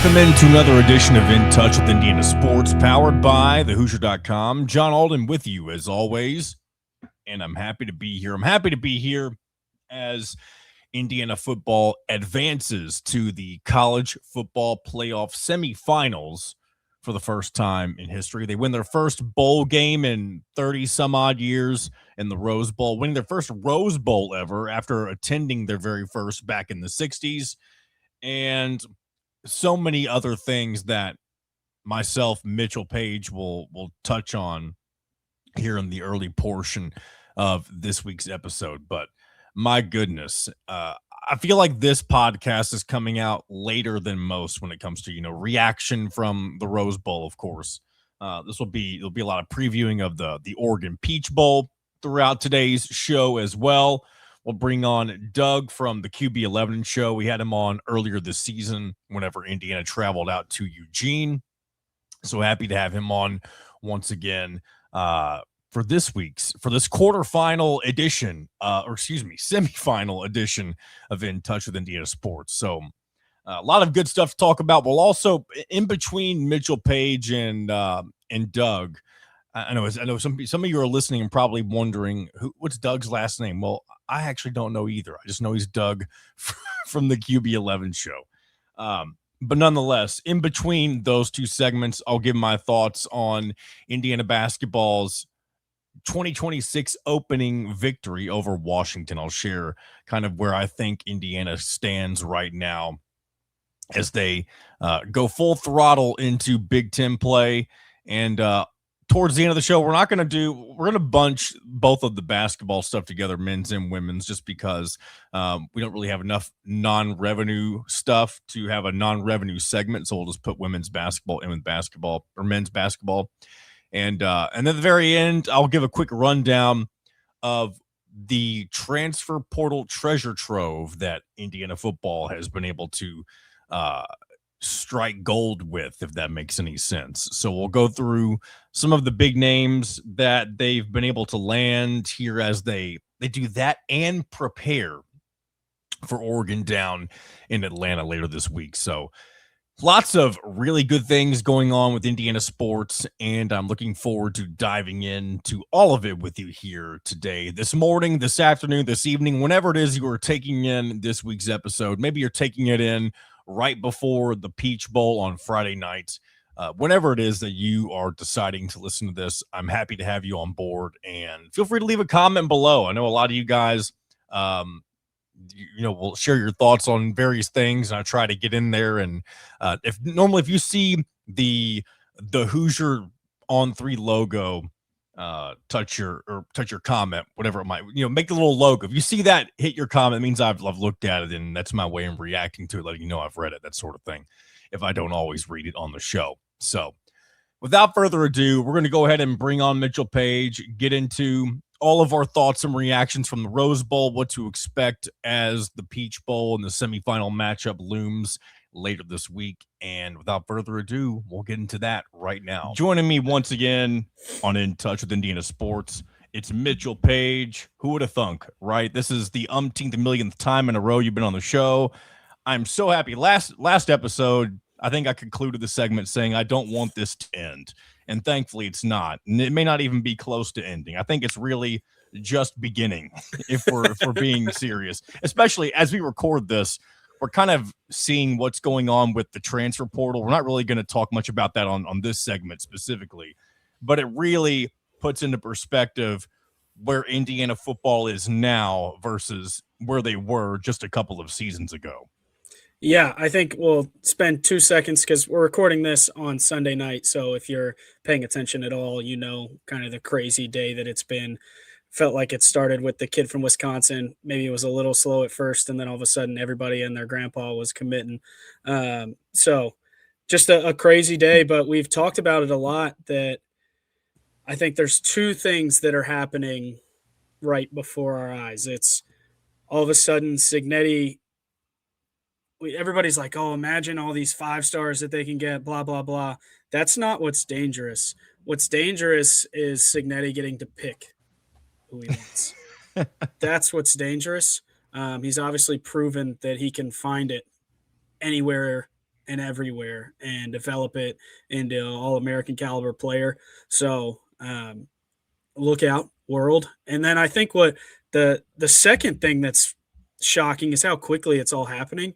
Welcome into another edition of In Touch with Indiana Sports, powered by thehoosier.com. John Alden with you as always, and I'm happy to be here. I'm happy to be here as Indiana football advances to the college football playoff semifinals for the first time in history. They win their first bowl game in 30 some odd years in the Rose Bowl, winning their first Rose Bowl ever after attending their very first back in the 60s. And so many other things that myself, Mitchell, Paige will touch on here in the early portion of this week's episode. But my goodness, I feel like this podcast is coming out later than most when it comes to, reaction from the Rose Bowl, of course. There'll be a lot of previewing of the Oregon Peach Bowl throughout today's show as well. We'll bring on Doug from the QB11 show. We had him on earlier this season whenever Indiana traveled out to Eugene. So happy to have him on once again for this quarterfinal edition, semifinal edition of In Touch with Indiana Sports. So a lot of good stuff to talk about. We'll also, in between Mitchell, Paige, and Doug, I know some of you are listening and probably wondering what's Doug's last name. Well, I actually don't know either. I just know he's Doug from the QB11 show. But nonetheless, in between those two segments, I'll give my thoughts on Indiana basketball's 2026 opening victory over Washington. I'll share kind of where I think Indiana stands right now as they go full throttle into Big Ten play. And towards the end of the show, we're going to bunch both of the basketball stuff together, men's and women's, just because we don't really have enough non-revenue stuff to have a non-revenue segment. So we'll just put women's basketball, men's basketball. And then at the very end, I'll give a quick rundown of the transfer portal treasure trove that Indiana football has been able to strike gold with, if that makes any sense. So we'll go through some of the big names that they've been able to land here as they do that and prepare for Oregon down in Atlanta later this week. So lots of really good things going on with Indiana sports, and I'm looking forward to diving into all of it with you here today, this morning, this afternoon, this evening, whenever it is you are taking in this week's episode. Maybe you're taking it in right before the Peach Bowl on Friday night. Whenever it is that you are deciding to listen to this, I'm happy to have you on board, and feel free to leave a comment below. I know a lot of you guys, will share your thoughts on various things, and I try to get in there. And if you see the Hoosier on 3 logo, touch your comment, whatever it might, make the little logo. If you see that, hit your comment. It means I've looked at it, and that's my way of reacting to it, letting you know I've read it, that sort of thing, if I don't always read it on the show. So without further ado, we're going to go ahead and bring on Mitchell, Paige, get into all of our thoughts and reactions from the Rose Bowl, what to expect as the Peach Bowl and the semifinal matchup looms later this week. And without further ado, we'll get into that right now. Joining me once again on In Touch with Indiana Sports, it's Mitchell, Paige. Who would have thunk, right? This is the umpteenth millionth time in a row you've been on the show. I'm so happy. Last episode, I think I concluded the segment saying I don't want this to end. And thankfully it's not. And it may not even be close to ending. I think it's really just beginning, if we're being serious. Especially as we record this, we're kind of seeing what's going on with the transfer portal. We're not really going to talk much about that on this segment specifically, but it really puts into perspective where Indiana football is now versus where they were just a couple of seasons ago. Yeah, I think we'll spend 2 seconds because we're recording this on Sunday night. So if you're paying attention at all, kind of the crazy day that it's been. Felt like it started with the kid from Wisconsin. Maybe it was a little slow at first, and then all of a sudden everybody and their grandpa was committing. So just a crazy day, but we've talked about it a lot that I think there's 2 things that are happening right before our eyes. It's all of a sudden Signetti, everybody's like, oh, imagine all these 5 stars that they can get, blah, blah, blah. That's not what's dangerous. What's dangerous is Signetti getting to pick who he wants. That's what's dangerous. He's obviously proven that he can find it anywhere and everywhere and develop it into an all-American caliber player. So look out, world. And then I think what the second thing that's shocking is how quickly it's all happening.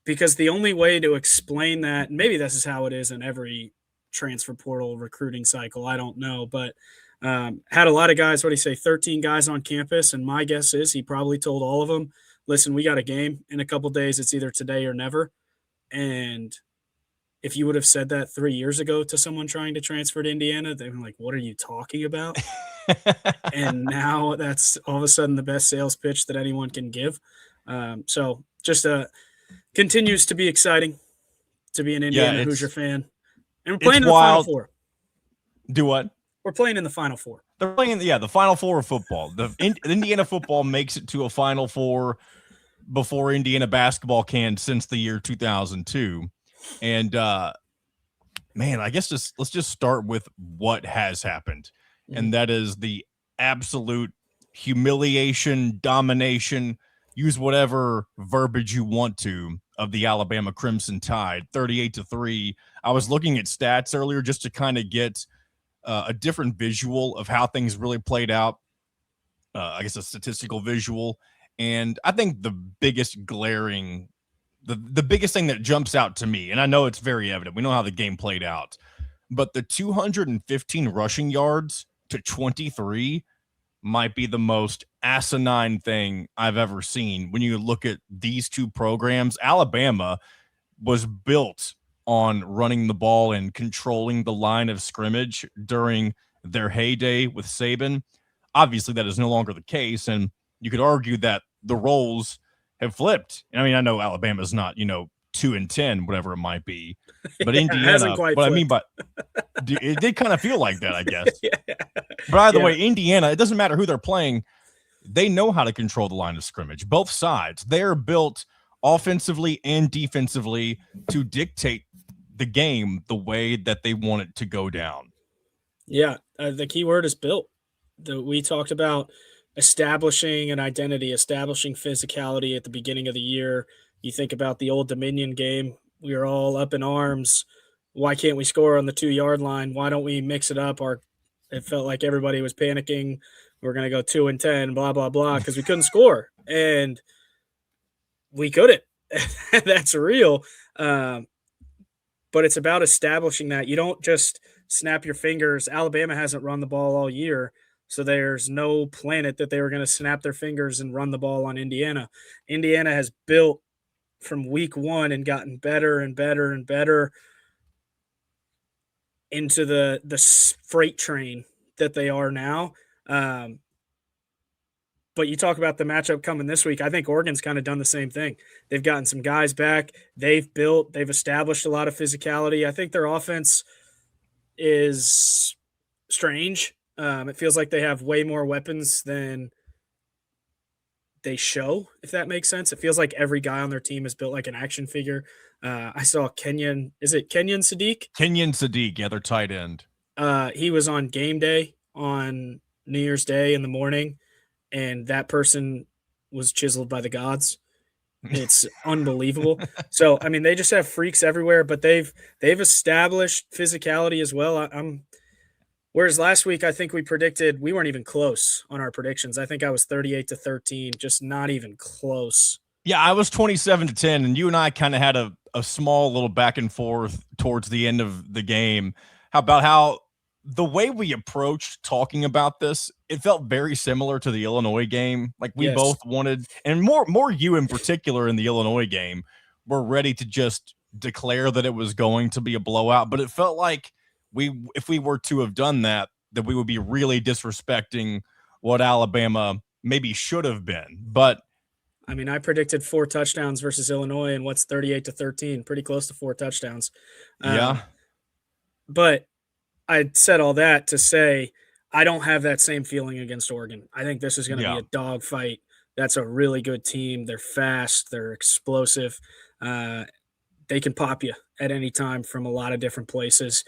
Because the only way to explain that, and maybe this is how it is in every transfer portal recruiting cycle, I don't know, but had a lot of guys, what do you say, 13 guys on campus, and my guess is he probably told all of them, listen, we got a game in a couple days. It's either today or never. And if you would have said that 3 years ago to someone trying to transfer to Indiana, they were like, "What are you talking about?" And now that's all of a sudden the best sales pitch that anyone can give. So just continues to be exciting to be an Yeah, Indiana Hoosier fan. And we're it's playing in the Final wild. Four. Do what? We're playing in the Final Four. They're playing, the Final Four of football. The Indiana football makes it to a Final Four before Indiana basketball can since the year 2002. And man, I guess let's just start with what has happened, and that is the absolute humiliation, domination, use whatever verbiage you want to, of the Alabama Crimson Tide, 38-3. I was looking at stats earlier just to kind of get a different visual of how things really played out. I guess a statistical visual. And I think the biggest glaring, the biggest thing that jumps out to me, and I know it's very evident, we know how the game played out, but the 215 rushing yards to 23 might be the most asinine thing I've ever seen. When you look at these two programs, Alabama was built on running the ball and controlling the line of scrimmage during their heyday with Saban. Obviously, that is no longer the case, and you could argue that the roles have flipped. I mean, I know Alabama's not, 2-10, whatever it might be, but Yeah, it hasn't Indiana, quite what I mean flipped. by it did kind of feel like that, I guess. Yeah. But either Yeah. way, Indiana, it doesn't matter who they're playing. They know how to control the line of scrimmage, both sides. They're built offensively and defensively to dictate the game the way that they want it to go down. Yeah, the key word is built. We talked about establishing an identity, establishing physicality at the beginning of the year. You think about the Old Dominion game, we were all up in arms. Why can't we score on the 2-yard line? Why don't we mix it up? It felt like everybody was panicking. We're going to go 2-10, blah, blah, blah, because we couldn't score. And we couldn't. That's real. But it's about establishing that. You don't just snap your fingers. Alabama hasn't run the ball all year, so there's no planet that they were going to snap their fingers and run the ball on Indiana. Indiana has built from week one and gotten better and better and better into the freight train that they are now. But you talk about the matchup coming this week. I think Oregon's kind of done the same thing. They've gotten some guys back. They've established a lot of physicality. I think their offense is strange. It feels like they have way more weapons than they show, if that makes sense. It feels like every guy on their team is built like an action figure. I saw Kenyon Sadiq? Kenyon Sadiq, their tight end. He was on game day on New Year's Day in the morning, and that person was chiseled by the gods. It's unbelievable. So, I mean, they just have freaks everywhere, but they've established physicality as well. Whereas last week, I think we weren't even close on our predictions. I think I was 38-13, just not even close. Yeah, I was 27-10, and you and I kind of had a small little back and forth towards the end of the game about how the way we approached talking about this, it felt very similar to the Illinois game. Like we both wanted, and more you in particular in the Illinois game, were ready to just declare that it was going to be a blowout. But it felt like if we were to have done that we would be really disrespecting what Alabama maybe should have been. But I mean, I predicted 4 touchdowns versus Illinois, and what's 38-13? Pretty close to 4 touchdowns. Yeah. But I said all that to say I don't have that same feeling against Oregon. I think this is going to be a dogfight. That's a really good team. They're fast. They're explosive. They can pop you at any time from a lot of different places.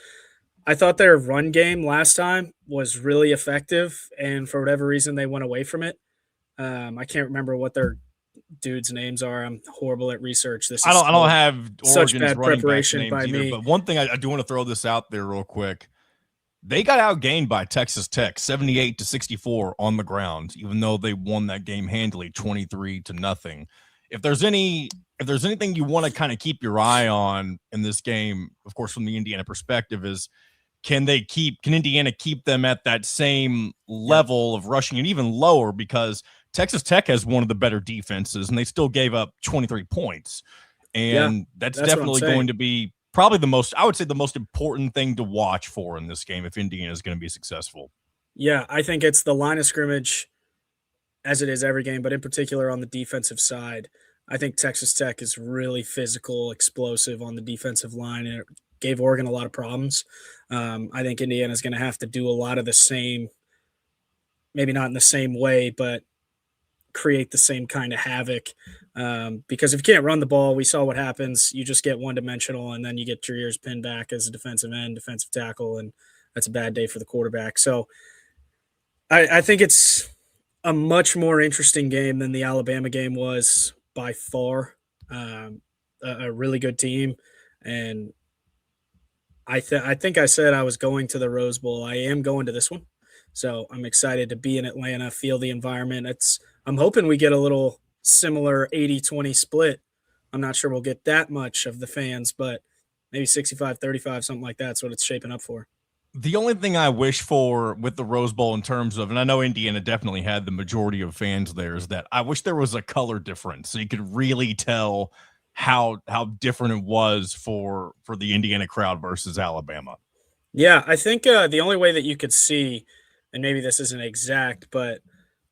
I thought their run game last time was really effective, and for whatever reason, they went away from it. I can't remember what their dudes' names are. I'm horrible at research. This I is don't have such Oregon's bad running backs preparation names by either, me. but one thing I do want to throw this out there real quick. They got outgained by Texas Tech 78-64 on the ground, even though they won that game handily 23-0. If there's anything you want to kind of keep your eye on in this game, of course, from the Indiana perspective, is can Indiana keep them at that same level of rushing and even lower, because Texas Tech has one of the better defenses and they still gave up 23 points. And that's definitely going to be probably the most important thing to watch for in this game if Indiana is going to be successful. Yeah, I think it's the line of scrimmage, as it is every game, but in particular on the defensive side. I think Texas Tech is really physical, explosive on the defensive line, and it gave Oregon a lot of problems. I think Indiana's going to have to do a lot of the same, maybe not in the same way, but create the same kind of havoc. Because if you can't run the ball, we saw what happens. You just get one-dimensional, and then you get your ears pinned back as a defensive end, defensive tackle, and that's a bad day for the quarterback. So I think it's a much more interesting game than the Alabama game was by far. A really good team, and I think I said I was going to the Rose Bowl. I am going to this one, so I'm excited to be in Atlanta, feel the environment. I'm hoping we get a little similar 80-20 split. I'm not sure we'll get that much of the fans, but maybe 65-35, something like that's what it's shaping up for. The only thing I wish for with the Rose Bowl in terms of, and I know Indiana definitely had the majority of fans there, is that I wish there was a color difference so you could really tell how different it was for the Indiana crowd versus Alabama. Yeah, I think the only way that you could see, and maybe this isn't exact, but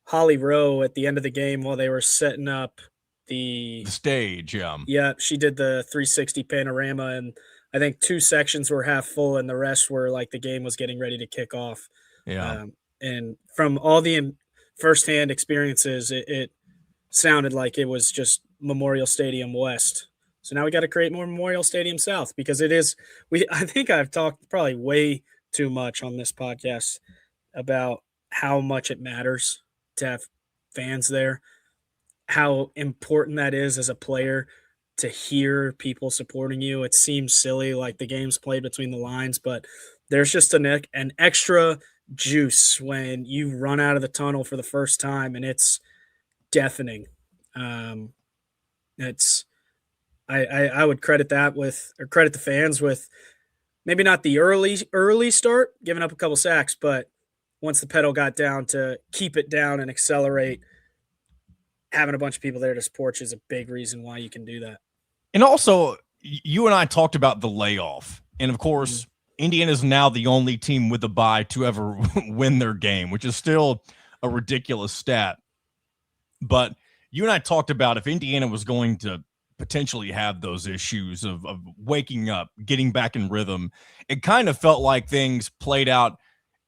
Holly Rowe at the end of the game while they were setting up the stage, yeah, she did the 360 panorama, and I think 2 sections were half full, and the rest were like the game was getting ready to kick off. Yeah. And from all the firsthand experiences, it sounded like it was just Memorial Stadium West. So now we got to create more Memorial Stadium South, because it is. I think I've talked probably way too much on this podcast about how much it matters to have fans there, how important that is as a player to hear people supporting you. It seems silly, like the game's played between the lines, but there's just an extra juice when you run out of the tunnel for the first time, and it's deafening. It's I would credit the fans with maybe not the early start, giving up a couple sacks, but once the pedal got down to keep it down and accelerate, having a bunch of people there to support you is a big reason why you can do that. And also, you and I talked about the layoff. And of course, Indiana is now the only team with a bye to ever win their game, which is still a ridiculous stat. But you and I talked about if Indiana was going to potentially have those issues of waking up, getting back in rhythm, it kind of felt like things played out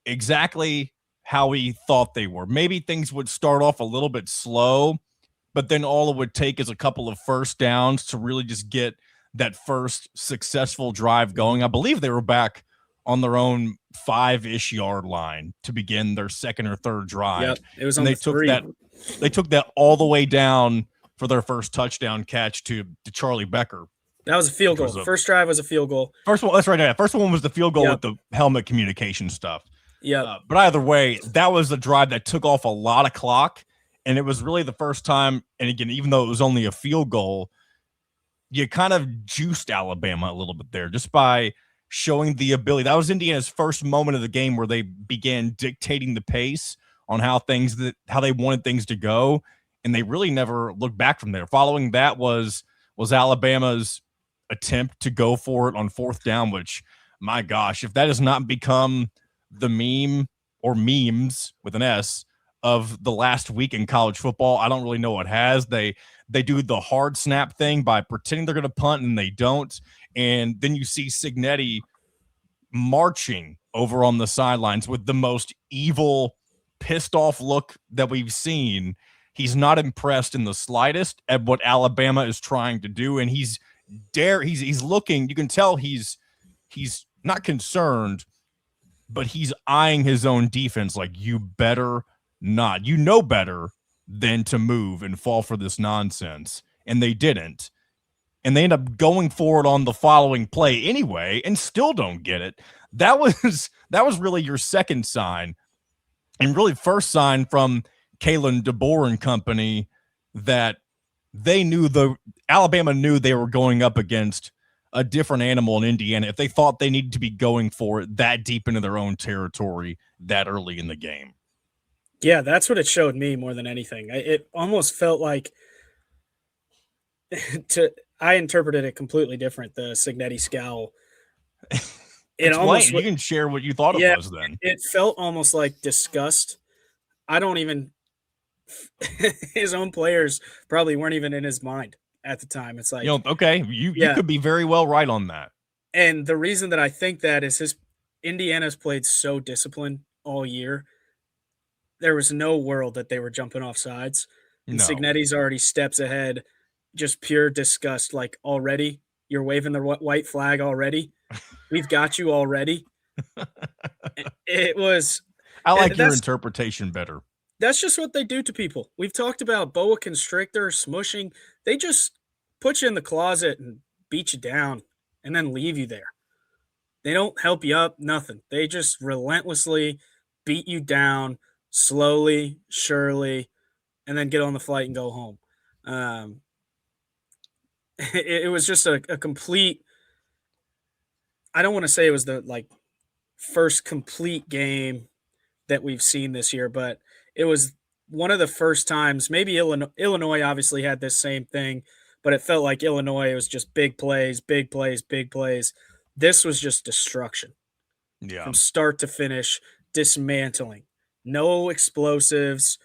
exactly how we thought they were. Maybe things would start off a little bit slow, but then all it would take is a couple of first downs to really just get that first successful drive going. I believe they were back on their own 5-ish yard line to begin their second or third drive. Yep, it was on they the took 3. They took that all the way down for their first touchdown catch to Charlie Becker. That was a field goal. First drive was a field goal. First one, that's right. Now, first one was the field goal with the helmet communication stuff. Yeah. But either way, that was the drive that took off a lot of clock, and it was really the first time. And again, even though it was only a field goal, you kind of juiced Alabama a little bit there just by showing the ability. That was Indiana's first moment of the game where they began dictating the pace on how they wanted things to go, and they really never looked back from there. Following that was Alabama's attempt to go for it on fourth down, which, my gosh, if that has not become the meme or memes with an S of the last week in college football, I don't really know what has. They do the hard snap thing by pretending they're going to punt and they don't. And then you see Cignetti marching over on the sidelines with the most evil, pissed off look that we've seen. He's not impressed in the slightest at what Alabama is trying to do. And he's looking, you can tell he's not concerned, but he's eyeing his own defense like, you better not. You know better than to move and fall for this nonsense. And they didn't. And they end up going for it on the following play anyway and still don't get it. That was really your second sign, and really first sign from Kalen DeBoer and company that Alabama knew they were going up against a different animal in Indiana if they thought they needed to be going for it that deep into their own territory that early in the game. Yeah, that's what it showed me more than anything. It almost felt like I interpreted it completely different, the Cignetti scowl. Explain. You can share what you thought it was then. It felt almost like disgust. I don't even his own players probably weren't even in his mind at the time. It's like, okay, you could be very well right on that. And the reason that I think that is Indiana's played so disciplined all year. There was no world that they were jumping off sides. And Cignetti's already steps ahead, just pure disgust. Like, already, you're waving the white flag already. We've got you already. It was. I like your interpretation better. That's just what they do to people. We've talked about boa constrictor, smushing. They just put you in the closet and beat you down and then leave you there. They don't help you up, nothing. They just relentlessly beat you down slowly, surely, and then get on the flight and go home. It was just a complete. I don't want to say it was the first complete game that we've seen this year, but it was one of the first times. Maybe Illinois obviously had this same thing, but it felt like Illinois was just big plays, big plays, big plays. This was just destruction. Yeah. From start to finish, dismantling. No explosives.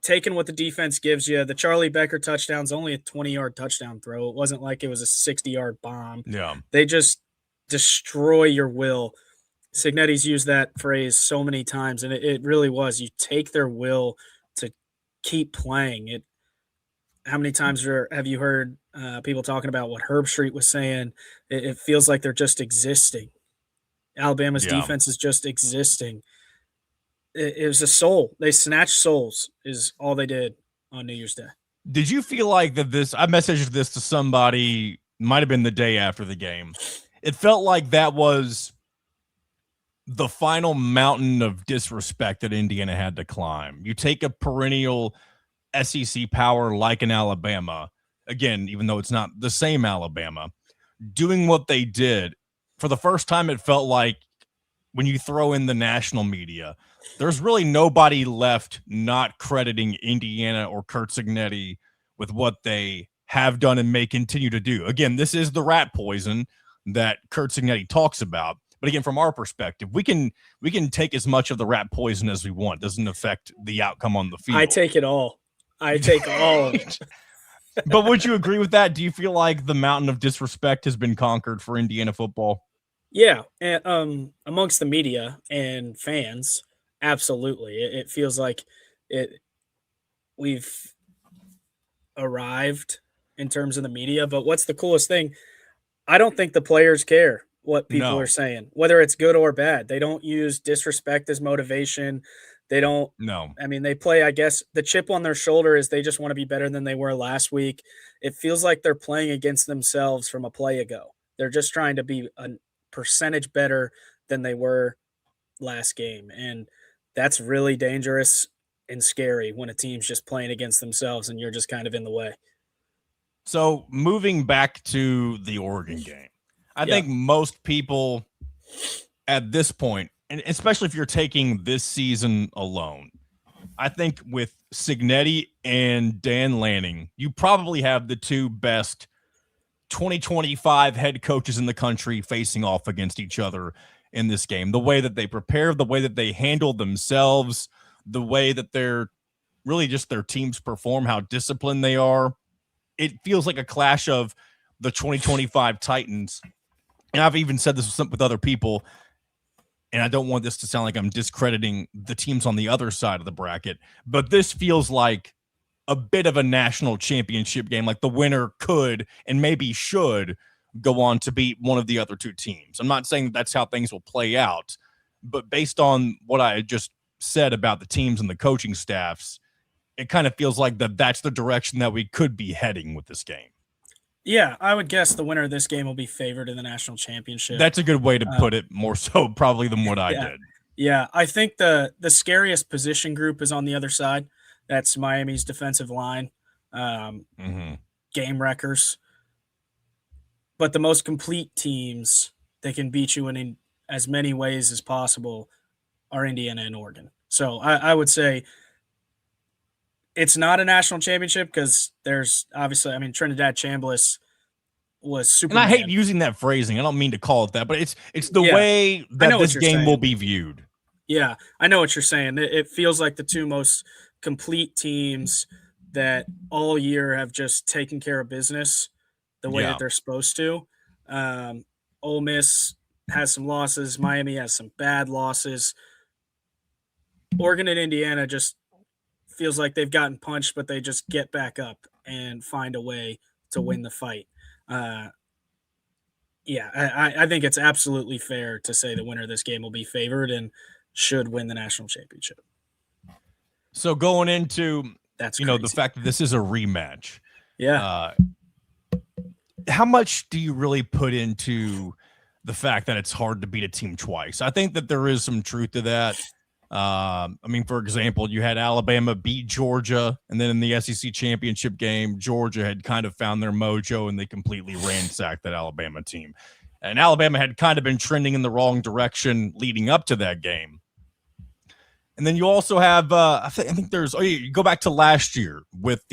Taking what the defense gives you. The Charlie Becker touchdown's only a 20-yard touchdown throw. It wasn't like it was a 60-yard bomb. Yeah. They just destroy your will. Cignetti's used that phrase so many times, and it really was. You take their will to keep playing. How many times have you heard people talking about what Herb Street was saying? It feels like they're just existing. Alabama's defense is just existing. It was a soul. They snatched souls is all they did on New Year's Day. Did you feel like that I messaged this to somebody, might have been the day after the game. It felt like that was the final mountain of disrespect that Indiana had to climb. You take a perennial SEC power like in Alabama, again, even though it's not the same Alabama, doing what they did. For the first time, it felt like when you throw in the national media, there's really nobody left not crediting Indiana or Curt Cignetti with what they have done and may continue to do. Again, this is the rat poison that Curt Cignetti talks about. But again, from our perspective, we can take as much of the rat poison as we want. It doesn't affect the outcome on the field. I take it all. I take all of it. But would you agree with that? Do you feel like the mountain of disrespect has been conquered for Indiana football? Yeah, and amongst the media and fans, absolutely. It feels like we've arrived in terms of the media. But what's the coolest thing? I don't think the players care what people are saying, whether it's good or bad. They don't use disrespect as motivation. They don't. No. I mean, they play, I guess, the chip on their shoulder is they just want to be better than they were last week. It feels like they're playing against themselves from a play ago. They're just trying to be a percentage better than they were last game. And that's really dangerous and scary when a team's just playing against themselves and you're just kind of in the way. So moving back to the Oregon game, I think most people at this point, and especially if you're taking this season alone, I think with Cignetti and Dan Lanning, you probably have the two best 2025 head coaches in the country facing off against each other in this game. The way that they prepare, the way that they handle themselves, the way that they're really just their teams perform, how disciplined they are. It feels like a clash of the 2025 Titans. And I've even said this with other people, and I don't want this to sound like I'm discrediting the teams on the other side of the bracket, but this feels like a bit of a national championship game. Like the winner could and maybe should go on to beat one of the other two teams. I'm not saying that that's how things will play out, but based on what I just said about the teams and the coaching staffs, it kind of feels like that's the direction that we could be heading with this game. Yeah, I would guess the winner of this game will be favored in the national championship. That's a good way to put it, more so probably than what I Yeah. did. Yeah, I think the scariest position group is on the other side. That's Miami's defensive line, game wreckers. But the most complete teams that can beat you in as many ways as possible are Indiana and Oregon. So I would say it's not a national championship because there's obviously, I mean, Trinidad Chambliss was Superman. And I hate using that phrasing. I don't mean to call it that, but it's the way that this game will be viewed. Yeah, I know what you're saying. It feels like the two most complete teams that all year have just taken care of business the way that they're supposed to. Ole Miss has some losses. Miami has some bad losses. Oregon and Indiana just feels like they've gotten punched, but they just get back up and find a way to win the fight. I think it's absolutely fair to say the winner of this game will be favored and should win the national championship. So going into the fact that this is a rematch. Yeah. How much do you really put into the fact that it's hard to beat a team twice? I think that there is some truth to that. I mean, for example, you had Alabama beat Georgia, and then in the SEC championship game, Georgia had kind of found their mojo and they completely ransacked that Alabama team. And Alabama had kind of been trending in the wrong direction leading up to that game. And then you also have, I think there's, you go back to last year with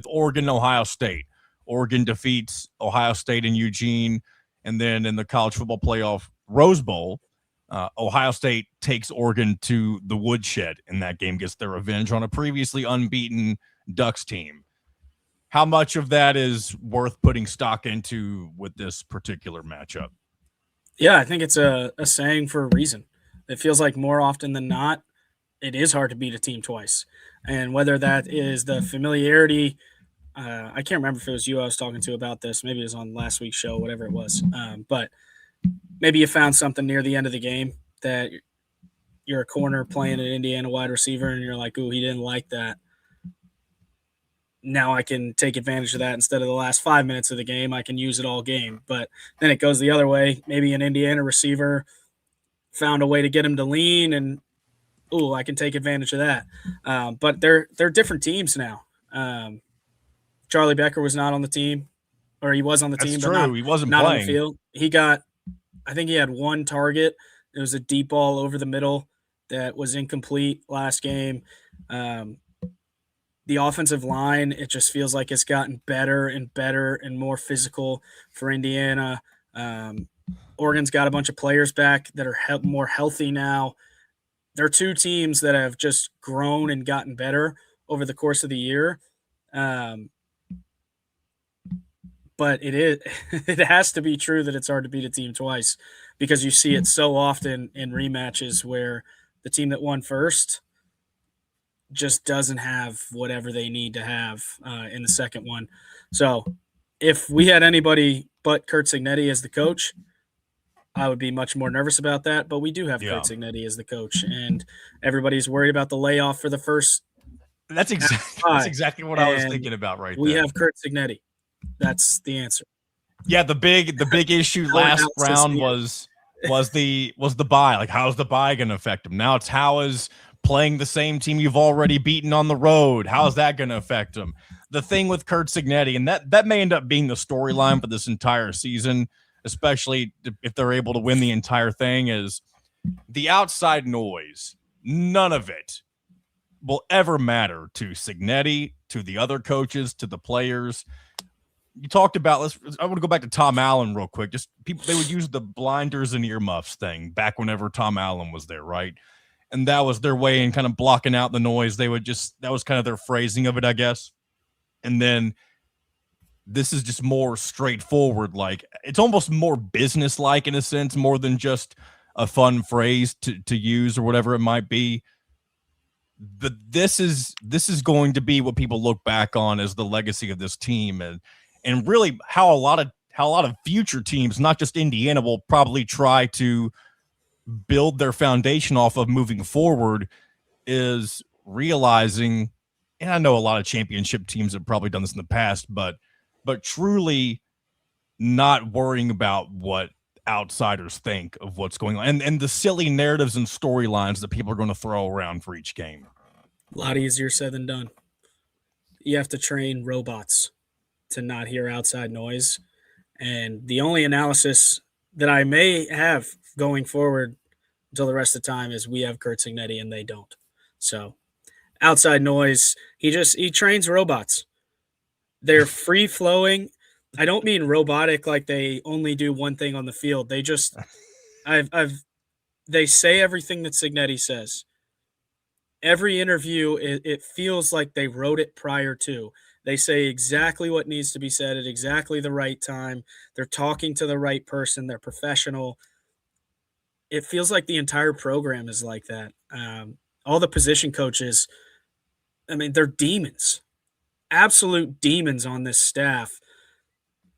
Oregon, Ohio State. Oregon defeats Ohio State in Eugene, and then in the college football playoff Rose Bowl, Ohio State takes Oregon to the woodshed in that game, gets their revenge on a previously unbeaten Ducks team. How much of that is worth putting stock into with this particular matchup? Yeah, I think it's a saying for a reason. It feels like more often than not, it is hard to beat a team twice. And whether that is the familiarity, I can't remember if it was you I was talking to about this. Maybe it was on last week's show, whatever it was. But maybe you found something near the end of the game that you're a corner playing an Indiana wide receiver and you're like, ooh, he didn't like that. Now I can take advantage of that instead of the last 5 minutes of the game. I can use it all game. But then it goes the other way. Maybe an Indiana receiver found a way to get him to lean and, ooh, I can take advantage of that. But they're different teams now. Charlie Becker was not on the team, or he was on the team, but not, he wasn't not playing on the field. I think he had one target. It was a deep ball over the middle that was incomplete last game. The offensive line, it just feels like it's gotten better and more physical for Indiana. Oregon's got a bunch of players back that are more healthy now. They're two teams that have just grown and gotten better over the course of the year. But it has to be true that it's hard to beat a team twice, because you see it so often in rematches where the team that won first just doesn't have whatever they need to have in the second one. So if we had anybody but Curt Cignetti as the coach, I would be much more nervous about that. But we do have Curt Cignetti as the coach, and everybody's worried about the layoff for the first. That's exactly what I was thinking about right we there. We have Curt Cignetti. That's the answer. Yeah, the big issue last round was the bye. Like, how's the bye going to affect him? Now it's how is playing the same team you've already beaten on the road, how's that going to affect him? The thing with Curt Cignetti, and that may end up being the storyline for this entire season, especially if they're able to win the entire thing, is the outside noise. None of it will ever matter to Cignetti, to the other coaches, to the players. You talked about, I want to go back to Tom Allen real quick. Just people, they would use the blinders and earmuffs thing back whenever Tom Allen was there, right? And that was their way in kind of blocking out the noise. That was kind of their phrasing of it, I guess. And then this is just more straightforward. Like, it's almost more business-like in a sense, more than just a fun phrase to use or whatever it might be. But this is going to be what people look back on as the legacy of this team, and really how a lot of future teams, not just Indiana, will probably try to build their foundation off of moving forward, is realizing and I know a lot of championship teams have probably done this in the past, but truly not worrying about what outsiders think of what's going on and the silly narratives and storylines that people are going to throw around for each game. A lot easier said than done. You have to train robots to not hear outside noise. And the only analysis that I may have going forward until the rest of the time is we have Kurt Signetti and they don't. So outside noise, he trains robots. They're free flowing. I don't mean robotic like they only do one thing on the field. They just they say everything that Signetti says. Every interview, it feels like they wrote it prior to. They say exactly what needs to be said at exactly the right time. They're talking to the right person. They're professional. It feels like the entire program is like that. All the position coaches, I mean, they're demons, absolute demons on this staff.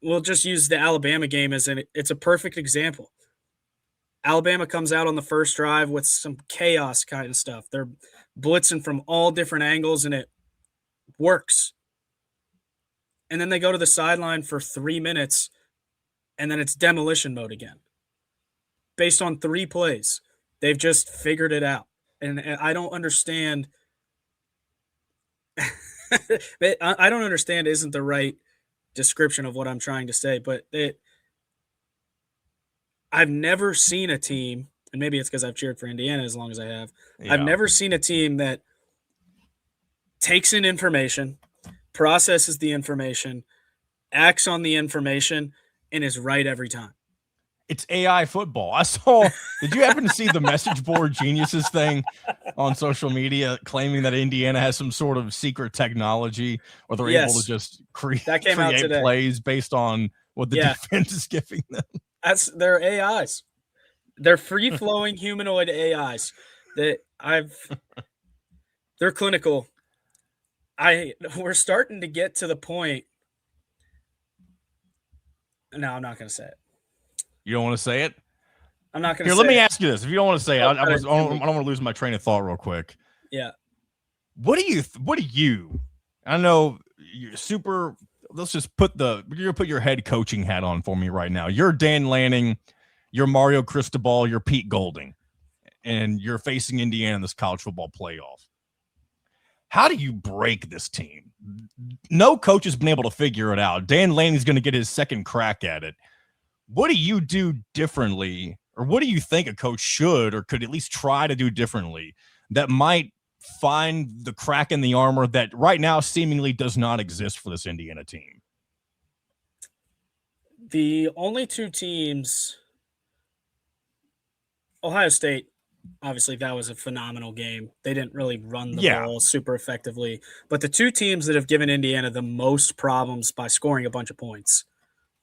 We'll just use the Alabama game it's a perfect example. Alabama comes out on the first drive with some chaos kind of stuff. They're blitzing from all different angles and it works. And then they go to the sideline for 3 minutes and then it's demolition mode again. Based on 3 plays, they've just figured it out. And I don't understand. I don't understand isn't the right description of what I'm trying to say, but I've never seen a team, and maybe it's because I've cheered for Indiana as long as I have. Yeah. I've never seen a team that takes in information, processes the information, acts on the information, and is right every time. It's AI football. I saw. Did you happen to see the message board geniuses thing on social media claiming that Indiana has some sort of secret technology where they're able to just create plays based on what the defense is giving them? They're AIs. They're free flowing humanoid AIs that they're clinical. We're starting to get to the point. No, I'm not going to say it. You don't want to say it? I'm not going to say it. Here, let me ask you this. If you don't want to say it, I don't want to lose my train of thought real quick. Yeah. What do you, I know you're super, let's just you're put your head coaching hat on for me right now. You're Dan Lanning, you're Mario Cristobal, you're Pete Golding, and you're facing Indiana in this college football playoff. How do you break this team? No coach has been able to figure it out. Dan Lanning's going to get his second crack at it. What do you do differently, or what do you think a coach should or could at least try to do differently that might find the crack in the armor that right now seemingly does not exist for this Indiana team? The only 2 teams, Ohio State, obviously that was a phenomenal game. They didn't really run the ball super effectively. But the 2 teams that have given Indiana the most problems by scoring a bunch of points,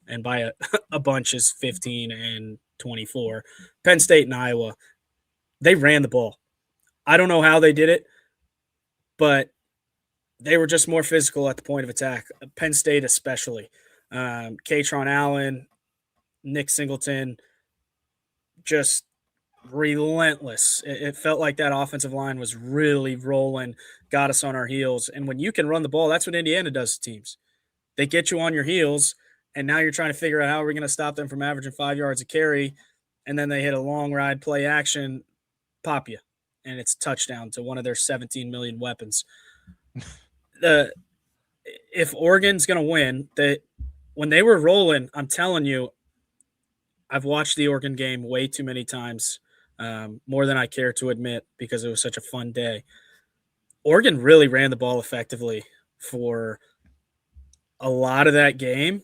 and by a bunch is 15 and 24, Penn State and Iowa, they ran the ball. I don't know how they did it, but they were just more physical at the point of attack. Penn State especially. Katron Allen, Nick Singleton, just relentless. It felt like that offensive line was really rolling, got us on our heels. And when you can run the ball, that's what Indiana does to teams. They get you on your heels, and now you're trying to figure out how we're going to stop them from averaging 5 yards a carry, and then they hit a long ride play action, pop you, and it's touchdown to one of their 17 million weapons. If Oregon's going to win, when they were rolling, I'm telling you, I've watched the Oregon game way too many times, more than I care to admit because it was such a fun day. Oregon really ran the ball effectively for a lot of that game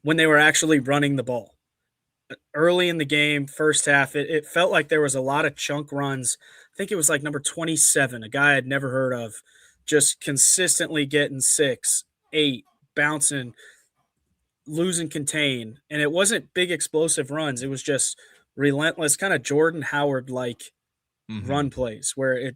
when they were actually running the ball. Early in the game, first half, it felt like there was a lot of chunk runs. I think it was like number 27, a guy I'd never heard of, just consistently getting 6, 8, bouncing, losing contain. And it wasn't big explosive runs. It was just relentless, kind of Jordan Howard-like run plays where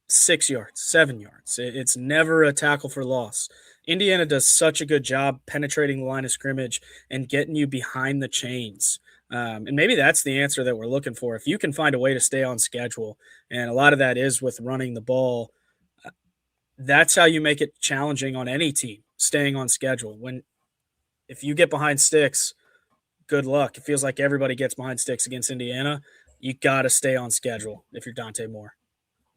6 yards, 7 yards. It's never a tackle for loss. Indiana does such a good job penetrating the line of scrimmage and getting you behind the chains. And maybe that's the answer that we're looking for. If you can find a way to stay on schedule, and a lot of that is with running the ball, that's how you make it challenging on any team, staying on schedule. If you get behind sticks, good luck. It feels like everybody gets behind sticks against Indiana. You got to stay on schedule if you're Dante Moore.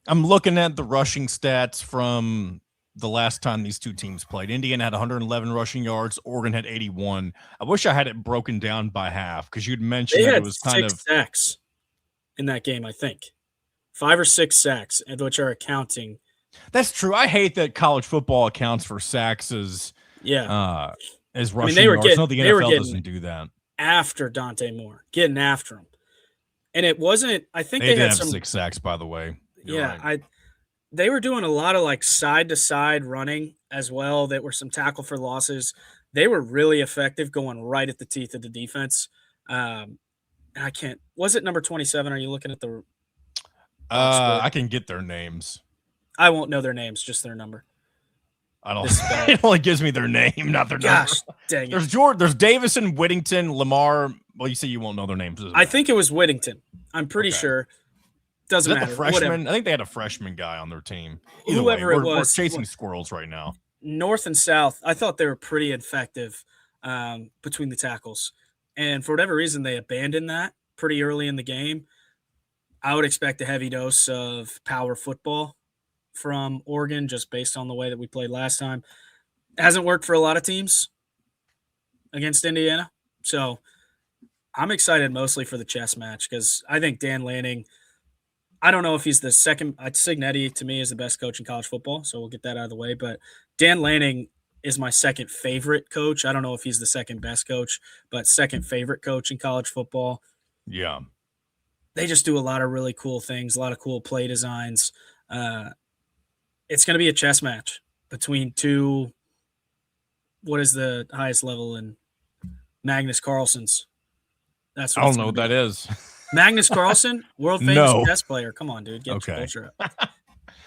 I'm looking at the rushing stats from the last time these two teams played. Indiana had 111 rushing yards. Oregon had 81. I wish I had it broken down by half because you'd mentioned They that it had was kind of 6 sacks in that game, I think. 5 or 6 sacks, which are accounting. That's true. I hate that college football accounts for sacks as rushing they were yards. No, the they were NFL getting doesn't do that. after Dante Moore, getting after him. And it wasn't – I think They they did had have some – 6 sacks, by the way. You're right. They were doing a lot of like side-to-side running as well. That were some tackle for losses. They were really effective going right at the teeth of the defense. I can't – was it number 27? Are you looking at the I can get their names. I won't know their names, just their number. I don't. It only gives me their name, not their number. Gosh, dang it. There's Davison, Whittington, Lamar. Well, you say you won't know their names. I think it was Whittington. I'm pretty sure. Doesn't matter. The freshman? Whatever. I think they had a freshman guy on their team. Whoever it was, we're chasing squirrels right now. North and South, I thought they were pretty effective between the tackles. And for whatever reason, they abandoned that pretty early in the game. I would expect a heavy dose of power football from Oregon just based on the way that we played last time. It hasn't worked for a lot of teams against Indiana. So I'm excited mostly for the chess match because I think Dan Lanning, I don't know if he's the second. Signetti to me is the best coach in college football, so we'll get that out of the way. But Dan Lanning is my second favorite coach. I don't know if he's the second best coach, but second favorite coach in college football. Yeah. They just do a lot of really cool things, a lot of cool play designs. It's going to be a chess match between two. What is the highest level in Magnus Carlsen's? I don't know what that is. Magnus Carlsen, world famous chess player. Come on, dude. Get your culture up.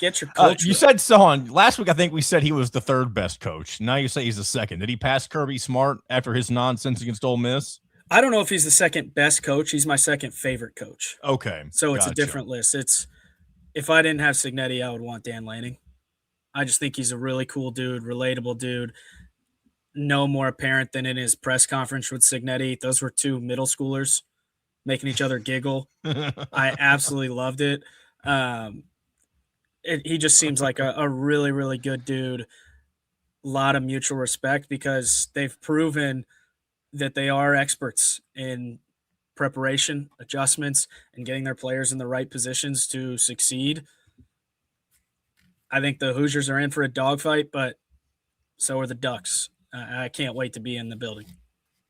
Get your culture You said so on last week. I think we said he was the third best coach. Now you say he's the second. Did he pass Kirby Smart after his nonsense against Ole Miss? I don't know if he's the second best coach. He's my second favorite coach. Okay. So it's a different list. If I didn't have Signetti, I would want Dan Lanning. I just think he's a really cool dude, relatable dude. No more apparent than in his press conference with Signetti. Those were two middle schoolers making each other giggle. I absolutely loved it. He just seems like a really, really good dude. A lot of mutual respect because they've proven that they are experts in preparation, adjustments, and getting their players in the right positions to succeed. I think the Hoosiers are in for a dogfight, but so are the Ducks. I can't wait to be in the building.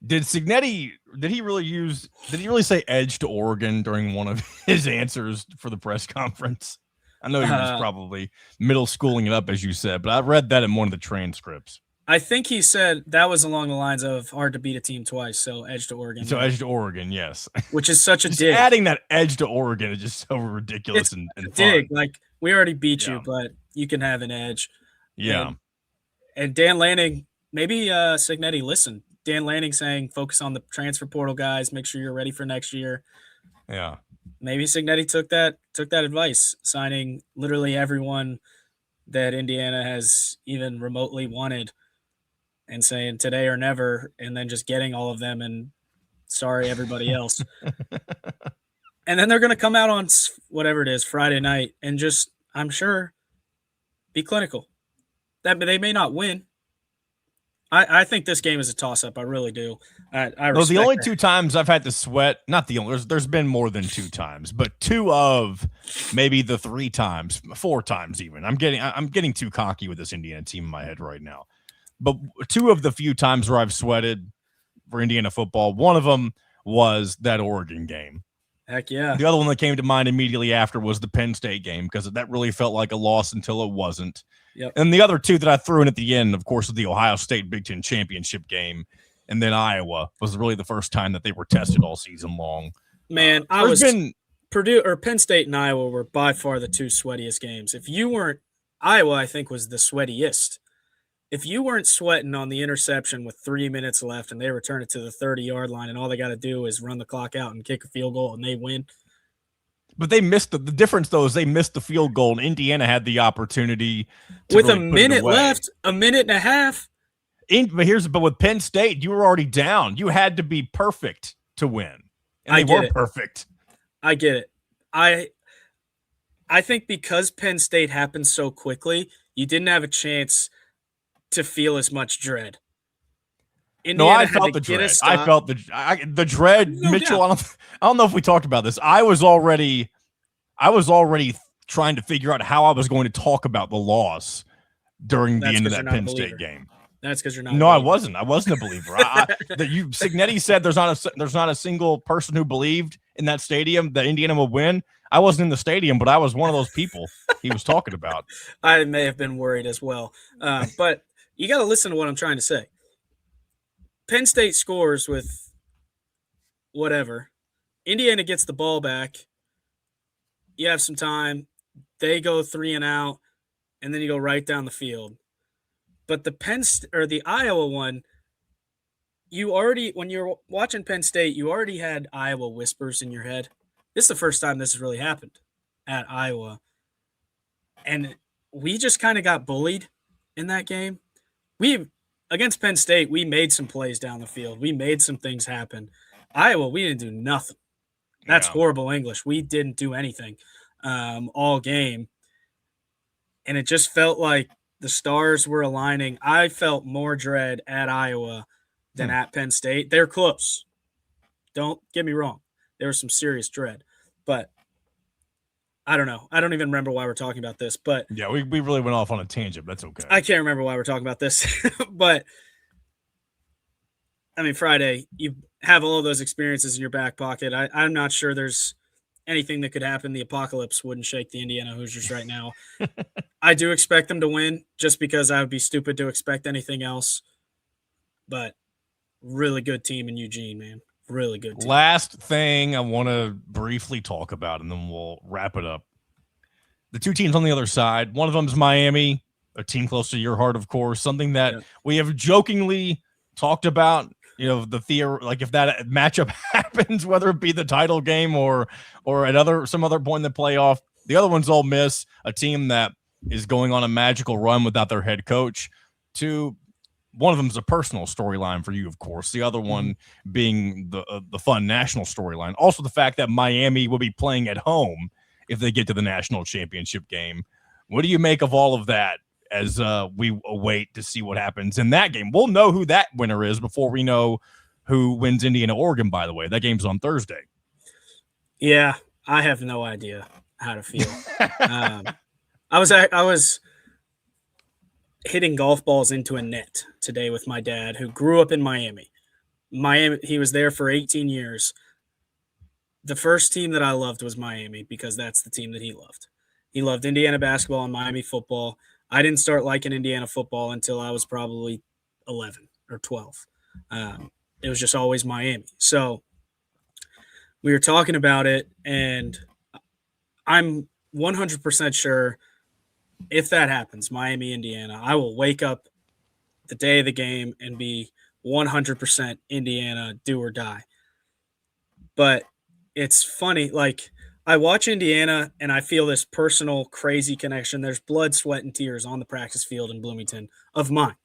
Did Signetti, did he really say edge to Oregon during one of his answers for the press conference? I know he was probably middle schooling it up, as you said, but I read that in one of the transcripts. I think he said that was along the lines of hard to beat a team twice, so edge to Oregon. So edge to Oregon, yes. Which is such a just dig. Adding that edge to Oregon is just so ridiculous and fun. Dig. Like, we already beat you, but you can have an edge. Yeah. And Dan Lanning, maybe Signetti listened. Dan Lanning saying, focus on the transfer portal guys, make sure you're ready for next year. Yeah. Maybe Signetti took that advice, signing literally everyone that Indiana has even remotely wanted and saying today or never, and then just getting all of them and sorry everybody else. And then they're going to come out on whatever it is, Friday night, and just, I'm sure, be clinical. They may not win. I think this game is a toss-up. I really do. The only two times I've had to sweat, not the only, there's been more than 2 times, but 2 of maybe the 3 times, 4 times even. I'm getting too cocky with this Indiana team in my head right now. But 2 of the few times where I've sweated for Indiana football, one of them was that Oregon game. Heck yeah. The other one that came to mind immediately after was the Penn State game because that really felt like a loss until it wasn't. Yep. And the other 2 that I threw in at the end, of course, was the Ohio State Big Ten championship game. And then Iowa was really the first time that they were tested all season long. Man, Purdue or Penn State and Iowa were by far the 2 sweatiest games. If you weren't, Iowa, I think, was the sweatiest. If you weren't sweating on the interception with 3 minutes left and they return it to the 30-yard line and all they got to do is run the clock out and kick a field goal and they win. But they missed the difference though is they missed the field goal, and Indiana had the opportunity to With a really put it minute away. left, a minute and a half. But with Penn State, you were already down. You had to be perfect to win, and I they get were it. perfect. I get it. I think because Penn State happened so quickly, you didn't have a chance to feel as much dread. No, I Indiana had to felt the get a dread. I stop. felt the dread. No Mitchell, doubt. I don't know if we talked about this. I was already trying to figure out how I was going to talk about the loss during the That's end of because you're that not a Penn State believer. game. That's because you're not a No, I believer. wasn't. I wasn't a believer. Signetti said there's not a single person who believed in that stadium that Indiana would win. I wasn't in the stadium, but I was one of those people he was talking about. I may have been worried as well. But you got to listen to what I'm trying to say. Penn State scores with whatever. Indiana gets the ball back. You have some time. They go 3 and out, and then you go right down the field. But the Iowa one, when you're watching Penn State, you already had Iowa whispers in your head. This is the first time this has really happened at Iowa. And we just kind of got bullied in that game. Against Penn State, we made some plays down the field. We made some things happen. Iowa, we didn't do nothing. That's horrible English. We didn't do anything all game. And it just felt like the stars were aligning. I felt more dread at Iowa than at Penn State. They're close. Don't get me wrong. There was some serious dread. But I don't know. I don't even remember why we're talking about this. But yeah, we really went off on a tangent. That's okay. I can't remember why we're talking about this. But I mean, Friday, you have all of those experiences in your back pocket. I'm not sure there's anything that could happen. The apocalypse wouldn't shake the Indiana Hoosiers right now. I do expect them to win just because I would be stupid to expect anything else. But really good team in Eugene, man. Really good team. Last thing I want to briefly talk about, and then we'll wrap it up. The two teams on the other side, one of them is Miami, a team close to your heart, of course, something that we have jokingly talked about. You know, like if that matchup happens, whether it be the title game or at some other point in the playoff. The other one's Ole Miss, a team that is going on a magical run without their head coach. One of them is a personal storyline for you, of course. The other one being the fun national storyline. Also, the fact that Miami will be playing at home if they get to the national championship game. What do you make of all of that as we await to see what happens in that game? We'll know who that winner is before we know who wins Indiana, Oregon, by the way. That game's on Thursday. Yeah, I have no idea how to feel. I was hitting golf balls into a net today with my dad, who grew up in Miami. He was there for 18 years. The first team that I loved was Miami because that's the team that he loved. He loved Indiana basketball and Miami football. I didn't start liking Indiana football until I was probably 11 or 12. It was just always Miami. So we were talking about it, and I'm 100% sure if that happens, Miami, Indiana, I will wake up the day of the game and be 100% Indiana, do or die. But it's funny, like I watch Indiana and I feel this personal, crazy connection. There's blood, sweat, and tears on the practice field in Bloomington of mine.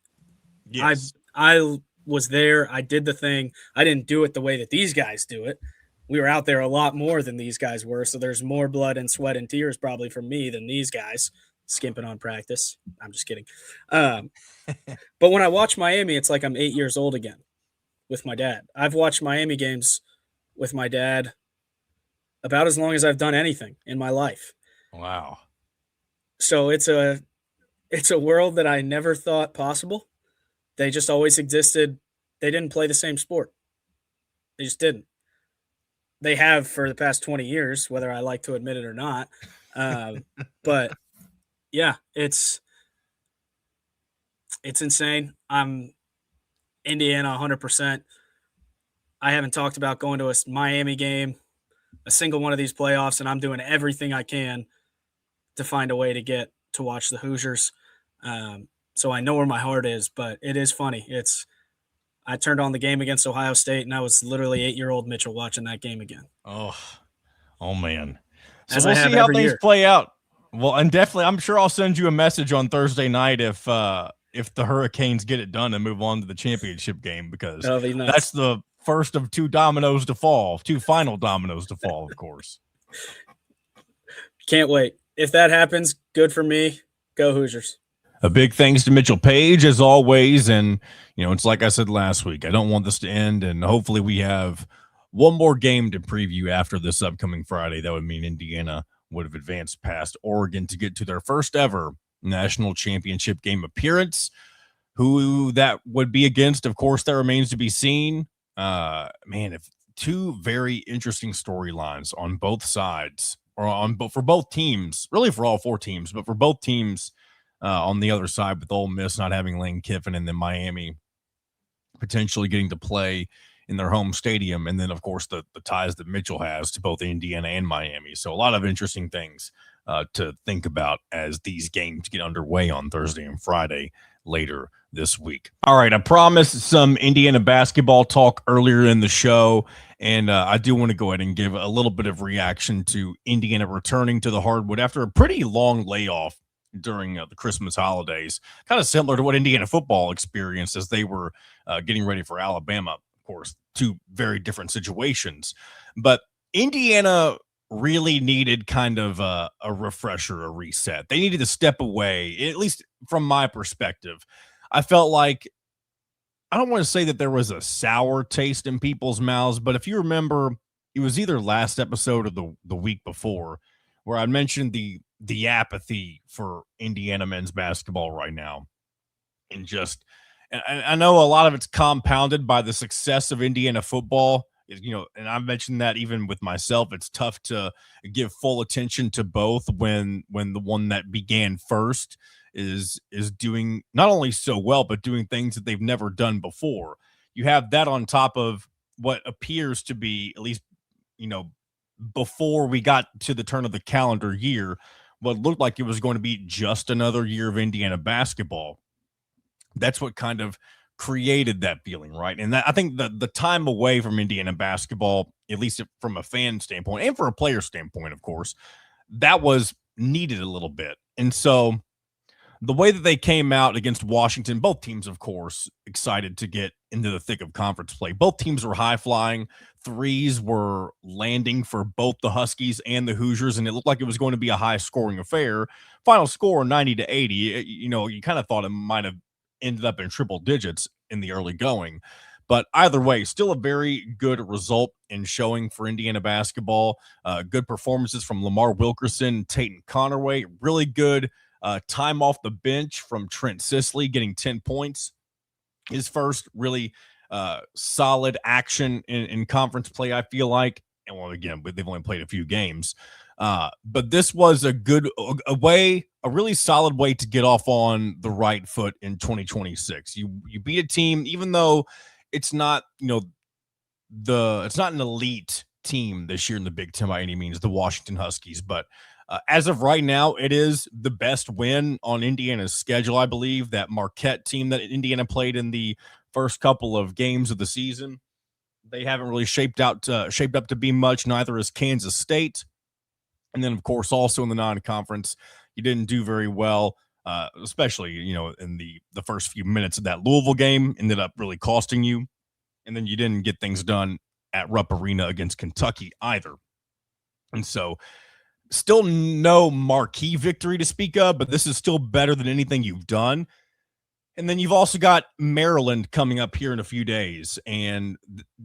Yes. I was there. I did the thing. I didn't do it the way that these guys do it. We were out there a lot more than these guys were. So there's more blood and sweat and tears probably from me than these guys skimping on practice. I'm just kidding. But when I watch Miami, it's like I'm 8 years old again with my dad. I've watched Miami games with my dad about as long as I've done anything in my life. Wow. So it's a world that I never thought possible. They just always existed. They didn't play the same sport. They just didn't. They have for the past 20 years, whether I like to admit it or not. But yeah, it's insane. I'm Indiana 100%. I haven't talked about going to a Miami game, a single one of these playoffs, and I'm doing everything I can to find a way to get to watch the Hoosiers. So I know where my heart is, but it is funny. I turned on the game against Ohio State, and I was literally 8-year-old Mitchell watching that game again. Oh man. So as I we'll have see how every things year. play out. Well, and definitely, I'm sure I'll send you a message on Thursday night if the Hurricanes get it done and move on to the championship game, because That'll be that's nuts. the first of two dominoes to fall, two final dominoes to fall, of course. Can't wait. If that happens, good for me. Go Hoosiers. A big thanks to Mitchell Paige, as always. And, it's like I said last week, I don't want this to end. And hopefully we have one more game to preview after this upcoming Friday. That would mean Indiana would have advanced past Oregon to get to their first ever national championship game appearance. Who that would be against, of course, that remains to be seen. Man, if two very interesting storylines on both sides, or for both teams, really for all four teams, but for both teams on the other side, with Ole Miss not having Lane Kiffin and then Miami potentially getting to play in their home stadium, and then of course the ties that Mitchell has to both Indiana and Miami. So a lot of interesting things to think about as these games get underway on Thursday and Friday later this week. All right, I promised some Indiana basketball talk earlier in the show, and I do want to go ahead and give a little bit of reaction to Indiana returning to the hardwood after a pretty long layoff during the Christmas holidays, kind of similar to what Indiana football experienced as they were getting ready for Alabama. Of course, two very different situations, but Indiana really needed kind of a refresher, a reset. They needed to step away, at least from my perspective. I felt like, I don't want to say that there was a sour taste in people's mouths, but if you remember, it was either last episode or the week before where I mentioned the apathy for Indiana men's basketball right now. And just, and I know a lot of it's compounded by the success of Indiana football. And I mentioned that even with myself, it's tough to give full attention to both when the one that began first is doing not only so well, but doing things that they've never done before. You have that on top of what appears to be, at least, before we got to the turn of the calendar year, what looked like it was going to be just another year of Indiana basketball. That's what kind of created that feeling, right? And that, I think the time away from Indiana basketball, at least from a fan standpoint and for a player standpoint, of course, that was needed a little bit. And so the way that they came out against Washington, both teams, of course, excited to get into the thick of conference play. Both teams were high flying. Threes were landing for both the Huskies and the Hoosiers, and it looked like it was going to be a high scoring affair. Final score 90-80. You kind of thought it might have ended up in triple digits in the early going. But either way, still a very good result in showing for Indiana basketball. Good performances from Lamar Wilkerson, Tatum Connerway, really good time off the bench from Trent Sisley, getting 10 points. His first really solid action in conference play, I feel like. And well, again, they've only played a few games. But this was a really solid way to get off on the right foot in 2026. You beat a team, even though it's not, it's not an elite team this year in the Big Ten by any means, the Washington Huskies, but as of right now, it is the best win on Indiana's schedule. I believe that Marquette team that Indiana played in the first couple of games of the season, they haven't really shaped up to be much. Neither is Kansas State. And then, of course, also in the non-conference, you didn't do very well, especially, in the first few minutes of that Louisville game, ended up really costing you. And then you didn't get things done at Rupp Arena against Kentucky either. And so still no marquee victory to speak of, but this is still better than anything you've done. And then you've also got Maryland coming up here in a few days. And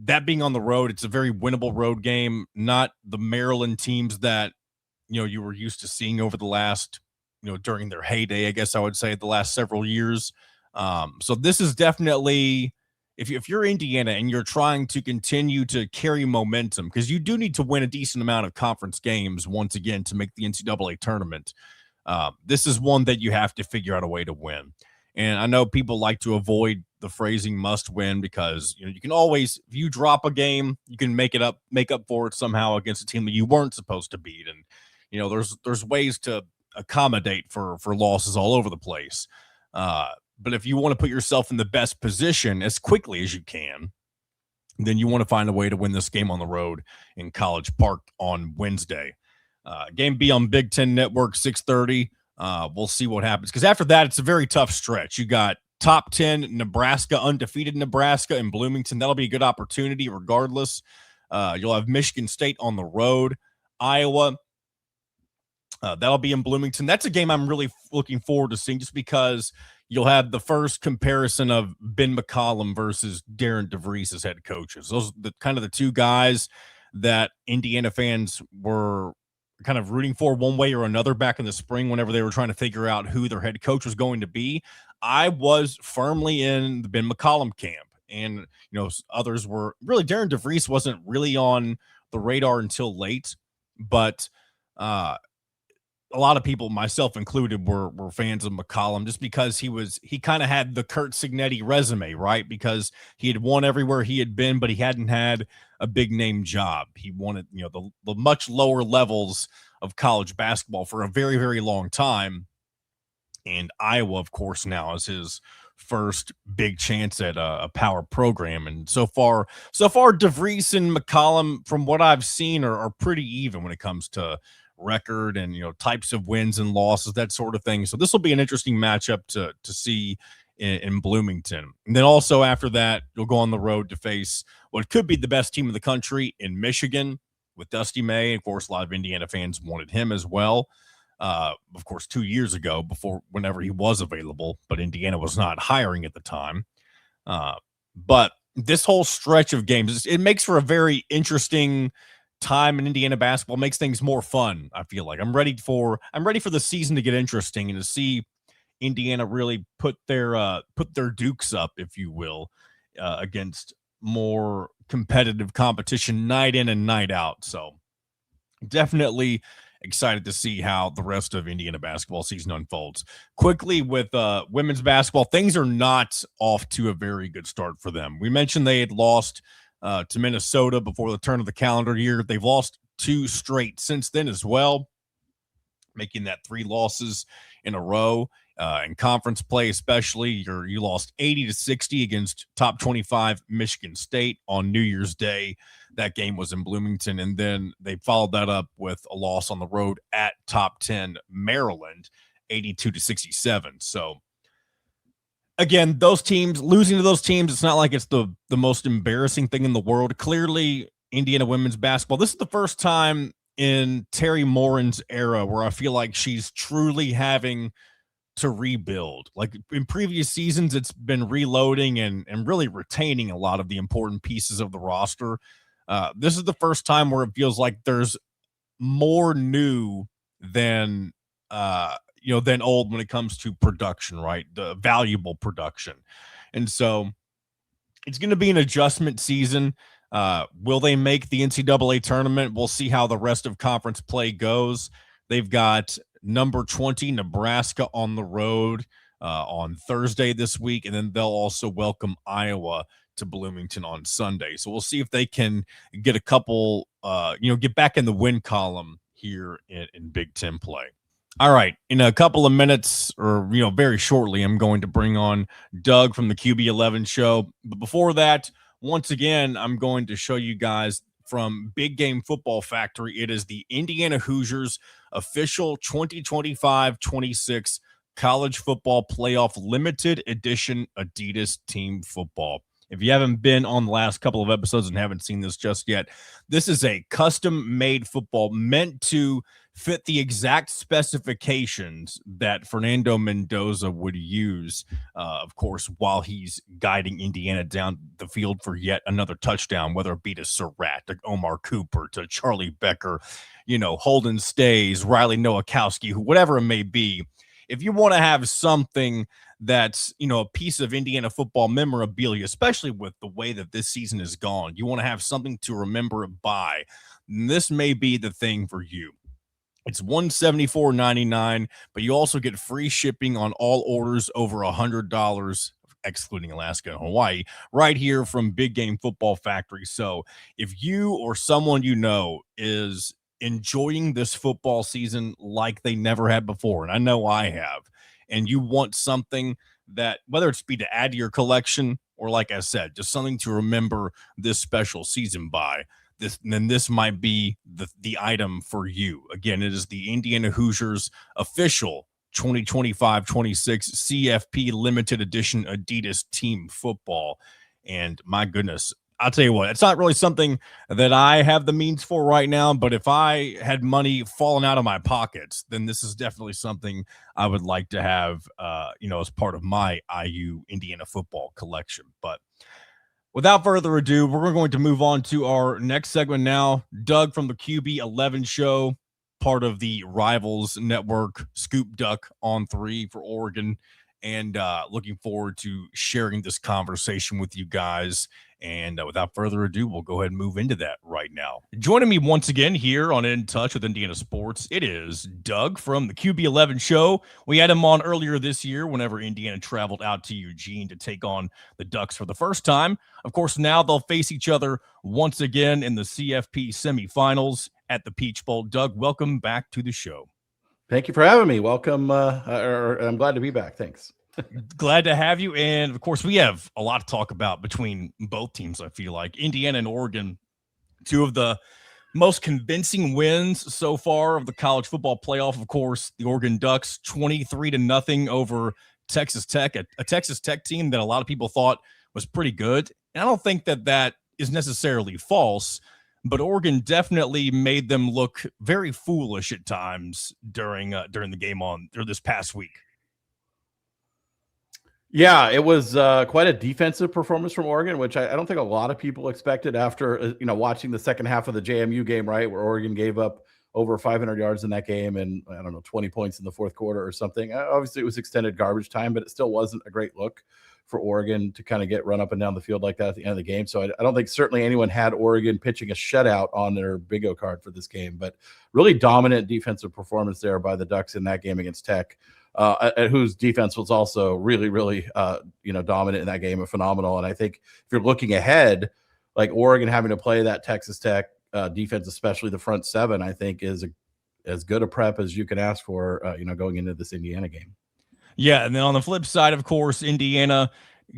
that being on the road, it's a very winnable road game, not the Maryland teams that, you were used to seeing over the last, during their heyday, I guess I would say, the last several years. So this is definitely, if you're Indiana and you're trying to continue to carry momentum, because you do need to win a decent amount of conference games once again to make the NCAA tournament, this is one that you have to figure out a way to win. And I know people like to avoid the phrasing "must win" because you can always, if you drop a game, you can make up for it somehow against a team that you weren't supposed to beat. And there's ways to accommodate for losses all over the place. But if you want to put yourself in the best position as quickly as you can, then you want to find a way to win this game on the road in College Park on Wednesday. Game B on Big Ten Network, 6:30. We'll see what happens, because after that, it's a very tough stretch. You got top 10 Nebraska, undefeated Nebraska in Bloomington. That'll be a good opportunity regardless. You'll have Michigan State on the road, Iowa. That'll be in Bloomington. That's a game I'm really looking forward to seeing, just because you'll have the first comparison of Ben McCollum versus Darren DeVries as head coaches. Those are the kind of the two guys that Indiana fans were kind of rooting for one way or another back in the spring whenever they were trying to figure out who their head coach was going to be. I was firmly in the Ben McCollum camp, and others were really. Darren DeVries wasn't really on the radar until late, but a lot of people, myself included, were fans of McCollum, just because he kind of had the Kurt Signetti resume, right? Because he had won everywhere he had been, but he hadn't had a big name job. He wanted, the much lower levels of college basketball for a very, very long time. And Iowa, of course, now is his first big chance at a power program. And so far, DeVries and McCollum, from what I've seen, are pretty even when it comes to record and types of wins and losses, that sort of thing. So this will be an interesting matchup to see in Bloomington. And then also after that, you'll go on the road to face what could be the best team in the country in Michigan with Dusty May. Of course, a lot of Indiana fans wanted him as well. Of course, 2 years ago, whenever he was available, but Indiana was not hiring at the time. But this whole stretch of games, it makes for a very interesting time in Indiana basketball. Makes things more fun. I feel like I'm ready for the season to get interesting and to see Indiana really put their dukes up, if you will, against more competitive competition night in and night out. So definitely excited to see how the rest of Indiana basketball season unfolds. Quickly with women's basketball, things are not off to a very good start for them. We mentioned they had lost to Minnesota before the turn of the calendar year. They've lost 2 straight since then as well, making that 3 losses in a row. In conference play, especially, you lost 80-60 against top 25 Michigan State on New Year's Day. That game was in Bloomington, and then they followed that up with a loss on the road at top 10 Maryland, 82-67. So again, losing to those teams, it's not like it's the most embarrassing thing in the world. Clearly, Indiana women's basketball, this is the first time in Terry Morin's era where I feel like she's truly having to rebuild. Like in previous seasons, it's been reloading and really retaining a lot of the important pieces of the roster. This is the first time where it feels like there's more new than old when it comes to production, right? The valuable production. And so it's going to be an adjustment season. Will they make the NCAA tournament? We'll see how the rest of conference play goes. They've got number 20 Nebraska on the road on Thursday this week, and then they'll also welcome Iowa to Bloomington on Sunday. So we'll see if they can get a couple, get back in the win column here in Big Ten play. All right, in a couple of minutes, or very shortly, I'm going to bring on Doug from the QB11 show. But before that, once again, I'm going to show you guys from Big Game Football Factory. It is the Indiana Hoosiers official 2025-26 college football playoff limited edition Adidas team football. If you haven't been on the last couple of episodes and haven't seen this just yet, this is a custom-made football meant to fit the exact specifications that Fernando Mendoza would use, of course, while he's guiding Indiana down the field for yet another touchdown, whether it be to Surratt, to Omar Cooper, to Charlie Becker, Holden Stays, Riley Nowakowski, whatever it may be. If you want to have something that's, a piece of Indiana football memorabilia, especially with the way that this season is gone, you want to have something to remember it by, this may be the thing for you. It's $174.99, but you also get free shipping on all orders over $100, excluding Alaska and Hawaii, right here from Big Game Football Factory. So if you or someone is enjoying this football season like they never had before, and I know I have, and you want something that, whether it's be to add to your collection or, like I said, just something to remember this special season by, this might be the item for you. Again, it is the Indiana Hoosiers official 2025-26 CFP limited edition Adidas team football. And my goodness, I'll tell you what, it's not really something that I have the means for right now, but if I had money falling out of my pockets, then this is definitely something I would like to have, as part of my IU Indiana football collection. But without further ado, we're going to move on to our next segment now. Doug from the QB11 show, part of the Rivals Network, Scoop Duck on 3 for Oregon, and looking forward to sharing this conversation with you guys. And without further ado, we'll go ahead and move into that right now. Joining me once again here on In Touch with Indiana Sports, it is Doug from the QB11 show. We had him on earlier this year whenever Indiana traveled out to Eugene to take on the Ducks for the first time. Of course, now they'll face each other once again in the CFP semifinals at the Peach Bowl. Doug, welcome back to the show. Thank you for having me. Welcome. I'm glad to be back. Thanks. Glad to have you. And of course, we have a lot to talk about between both teams. I feel like Indiana and Oregon, two of the most convincing wins so far of the college football playoff. Of course, the Oregon Ducks 23-0 over Texas Tech, a Texas Tech team that a lot of people thought was pretty good. And I don't think that is necessarily false, but Oregon definitely made them look very foolish at times during the game this past week. Yeah, it was quite a defensive performance from Oregon, which I don't think a lot of people expected after, watching the second half of the JMU game, right, where Oregon gave up over 500 yards in that game and, 20 points in the fourth quarter or something. Obviously, it was extended garbage time, but it still wasn't a great look for Oregon to kind of get run up and down the field like that at the end of the game. So I don't think certainly anyone had Oregon pitching a shutout on their Big O card for this game, but really dominant defensive performance there by the Ducks in that game against Tech. Whose defense was also really, really, dominant in that game and phenomenal. And I think if you're looking ahead, like Oregon having to play that Texas Tech defense, especially the front seven, I think is as good a prep as you can ask for, going into this Indiana game. Yeah, and then on the flip side, of course, Indiana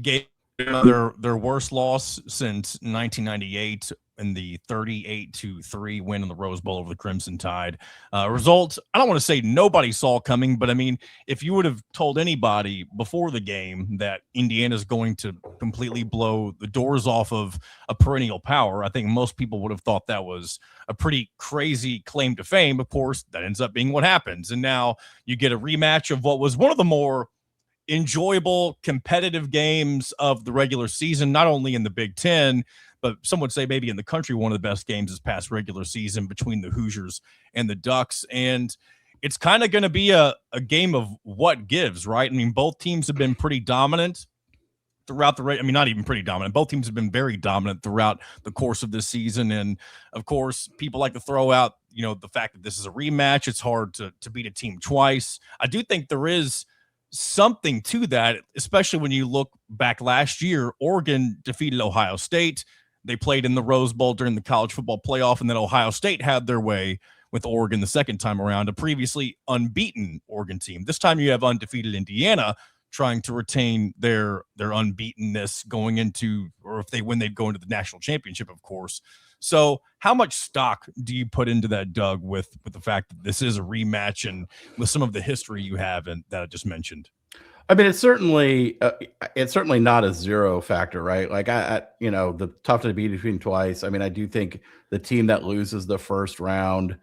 gave their worst loss since 1998 in the 38-3 win in the Rose Bowl over the Crimson Tide. Result, I don't want to say nobody saw coming, but I mean, if you would have told anybody before the game that Indiana's going to completely blow the doors off of a perennial power, I think most people would have thought that was a pretty crazy claim to fame. Of course, that ends up being what happens. And now you get a rematch of what was one of the more enjoyable, competitive games of the regular season, not only in the Big Ten, but some would say maybe in the country, one of the best games this past regular season between the Hoosiers and the Ducks. And it's kind of going to be a game of what gives, right? I mean, both teams have been pretty dominant throughout not even pretty dominant. Both teams have been very dominant throughout the course of this season. And of course, people like to throw out, the fact that this is a rematch. It's hard to beat a team twice. I do think there is something to that, especially when you look back last year. Oregon defeated Ohio State. They played in the Rose Bowl during the college football playoff, and then Ohio State had their way with Oregon the second time around, a previously unbeaten Oregon team. This time you have undefeated Indiana trying to retain their unbeatenness going into, or if they win, they'd go into the national championship, of course. So how much stock do you put into that, Doug, with the fact that this is a rematch and with some of the history you have and that I just mentioned? I mean, it's certainly not a zero factor, right? Like the tough to beat between twice. I mean, I do think the team that loses the first round,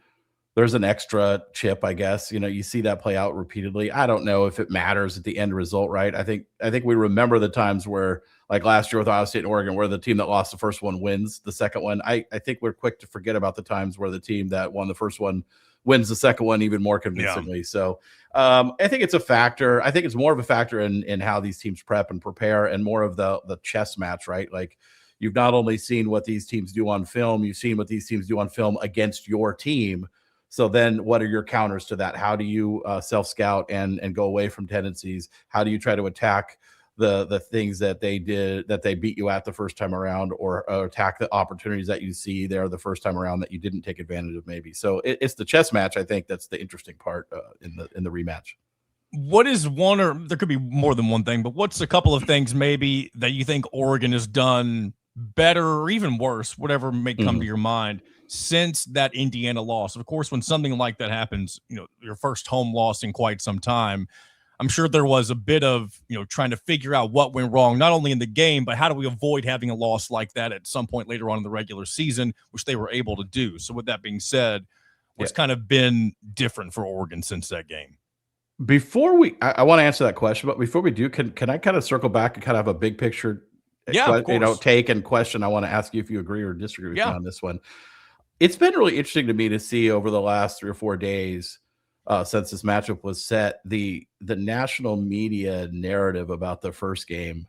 there's an extra chip, I guess. You see that play out repeatedly. I don't know if it matters at the end result, right? I think we remember the times where, like last year with Ohio State and Oregon, where the team that lost the first one wins the second one. I think we're quick to forget about the times where the team that won the first one wins the second one even more convincingly. Yeah. So I think it's a factor. I think it's more of a factor in how these teams prep and prepare, and more of the chess match, right? Like, you've not only seen what these teams do on film, you've seen what these teams do on film against your team. So then what are your counters to that? How do you self-scout and go away from tendencies? How do you try to attack the things that they did, that they beat you at the first time around, or attack the opportunities that you see there the first time around that you didn't take advantage of maybe? So it's the chess match. I think that's the interesting part in the rematch. What is one, or there could be more than one thing, but what's a couple of things maybe that you think Oregon has done better or even worse, whatever may come Mhm. to your mind, since that Indiana loss? Of course, when something like that happens, your first home loss in quite some time, I'm sure there was a bit of, trying to figure out what went wrong, not only in the game, but how do we avoid having a loss like that at some point later on in the regular season, which they were able to do. So with that being said, Yeah. what's kind of been different for Oregon since that game? Before I want to answer that question, but before we do, can I kind of circle back and kind of have a big picture, Yeah, of course. take and question? I want to ask you if you agree or disagree with me Yeah. on this one. It's been really interesting to me to see over the last 3 or 4 days since this matchup was set, the national media narrative about the first game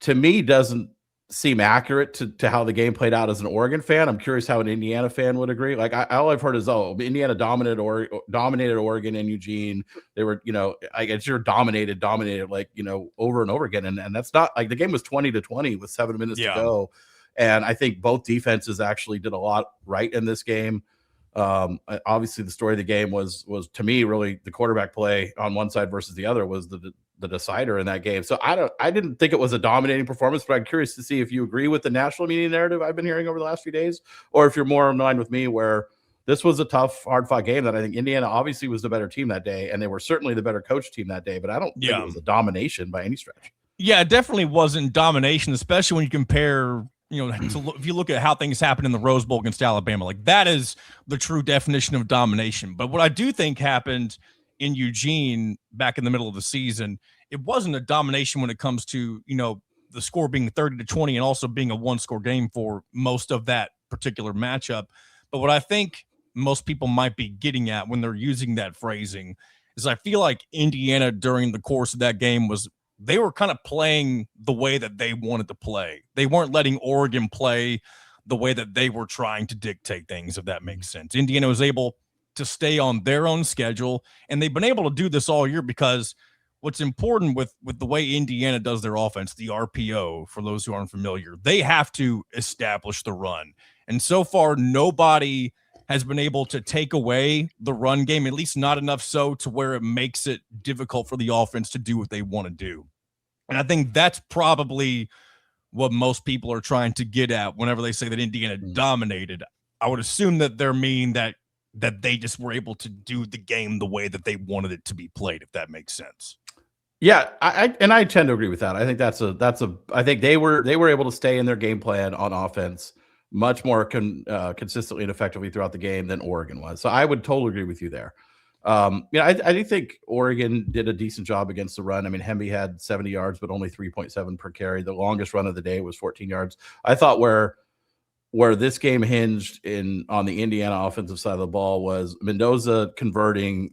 to me doesn't seem accurate to how the game played out as an Oregon fan. I'm curious how an Indiana fan would agree. Like all I've heard is, oh, Indiana dominated Oregon and Eugene. They were, I guess you're dominated like, over and over again. And that's not like the game was 20-20 with 7 minutes to go. And I think both defenses actually did a lot right in this game. Obviously the story of the game was to me really the quarterback play on one side versus the other was the decider in that game. So I didn't think it was a dominating performance, but I'm curious to see if you agree with the national media narrative I've been hearing over the last few days, or if you're more in line with me where this was a tough, hard-fought game that I think Indiana obviously was the better team that day, and they were certainly the better coach team that day, but I don't think it was a domination by any stretch. Yeah, it definitely wasn't domination, especially when you compare, if you look at how things happened in the Rose Bowl against Alabama, like that is the true definition of domination. But what I do think happened in Eugene back in the middle of the season, it wasn't a domination when it comes to, the score being 30-20 and also being a one-score game for most of that particular matchup. But what I think most people might be getting at when they're using that phrasing is I feel like Indiana during the course of that game they were kind of playing the way that they wanted to play. They weren't letting Oregon play the way that they were trying to dictate things, if that makes sense. Indiana was able to stay on their own schedule, and they've been able to do this all year because what's important with the way Indiana does their offense, the RPO, for those who aren't familiar, they have to establish the run. And so far, nobody has been able to take away the run game, at least not enough so to where it makes it difficult for the offense to do what they want to do. And I think that's probably what most people are trying to get at whenever they say that Indiana dominated. I would assume that they're meaning that they just were able to do the game the way that they wanted it to be played, if that makes sense. Yeah, I tend to agree with that. I think I think they were able to stay in their game plan on offense much more consistently and effectively throughout the game than Oregon was. So I would totally agree with you there. I do think Oregon did a decent job against the run. I mean, Hemby had 70 yards, but only 3.7 per carry. The longest run of the day was 14 yards. I thought where this game hinged on the Indiana offensive side of the ball was Mendoza converting,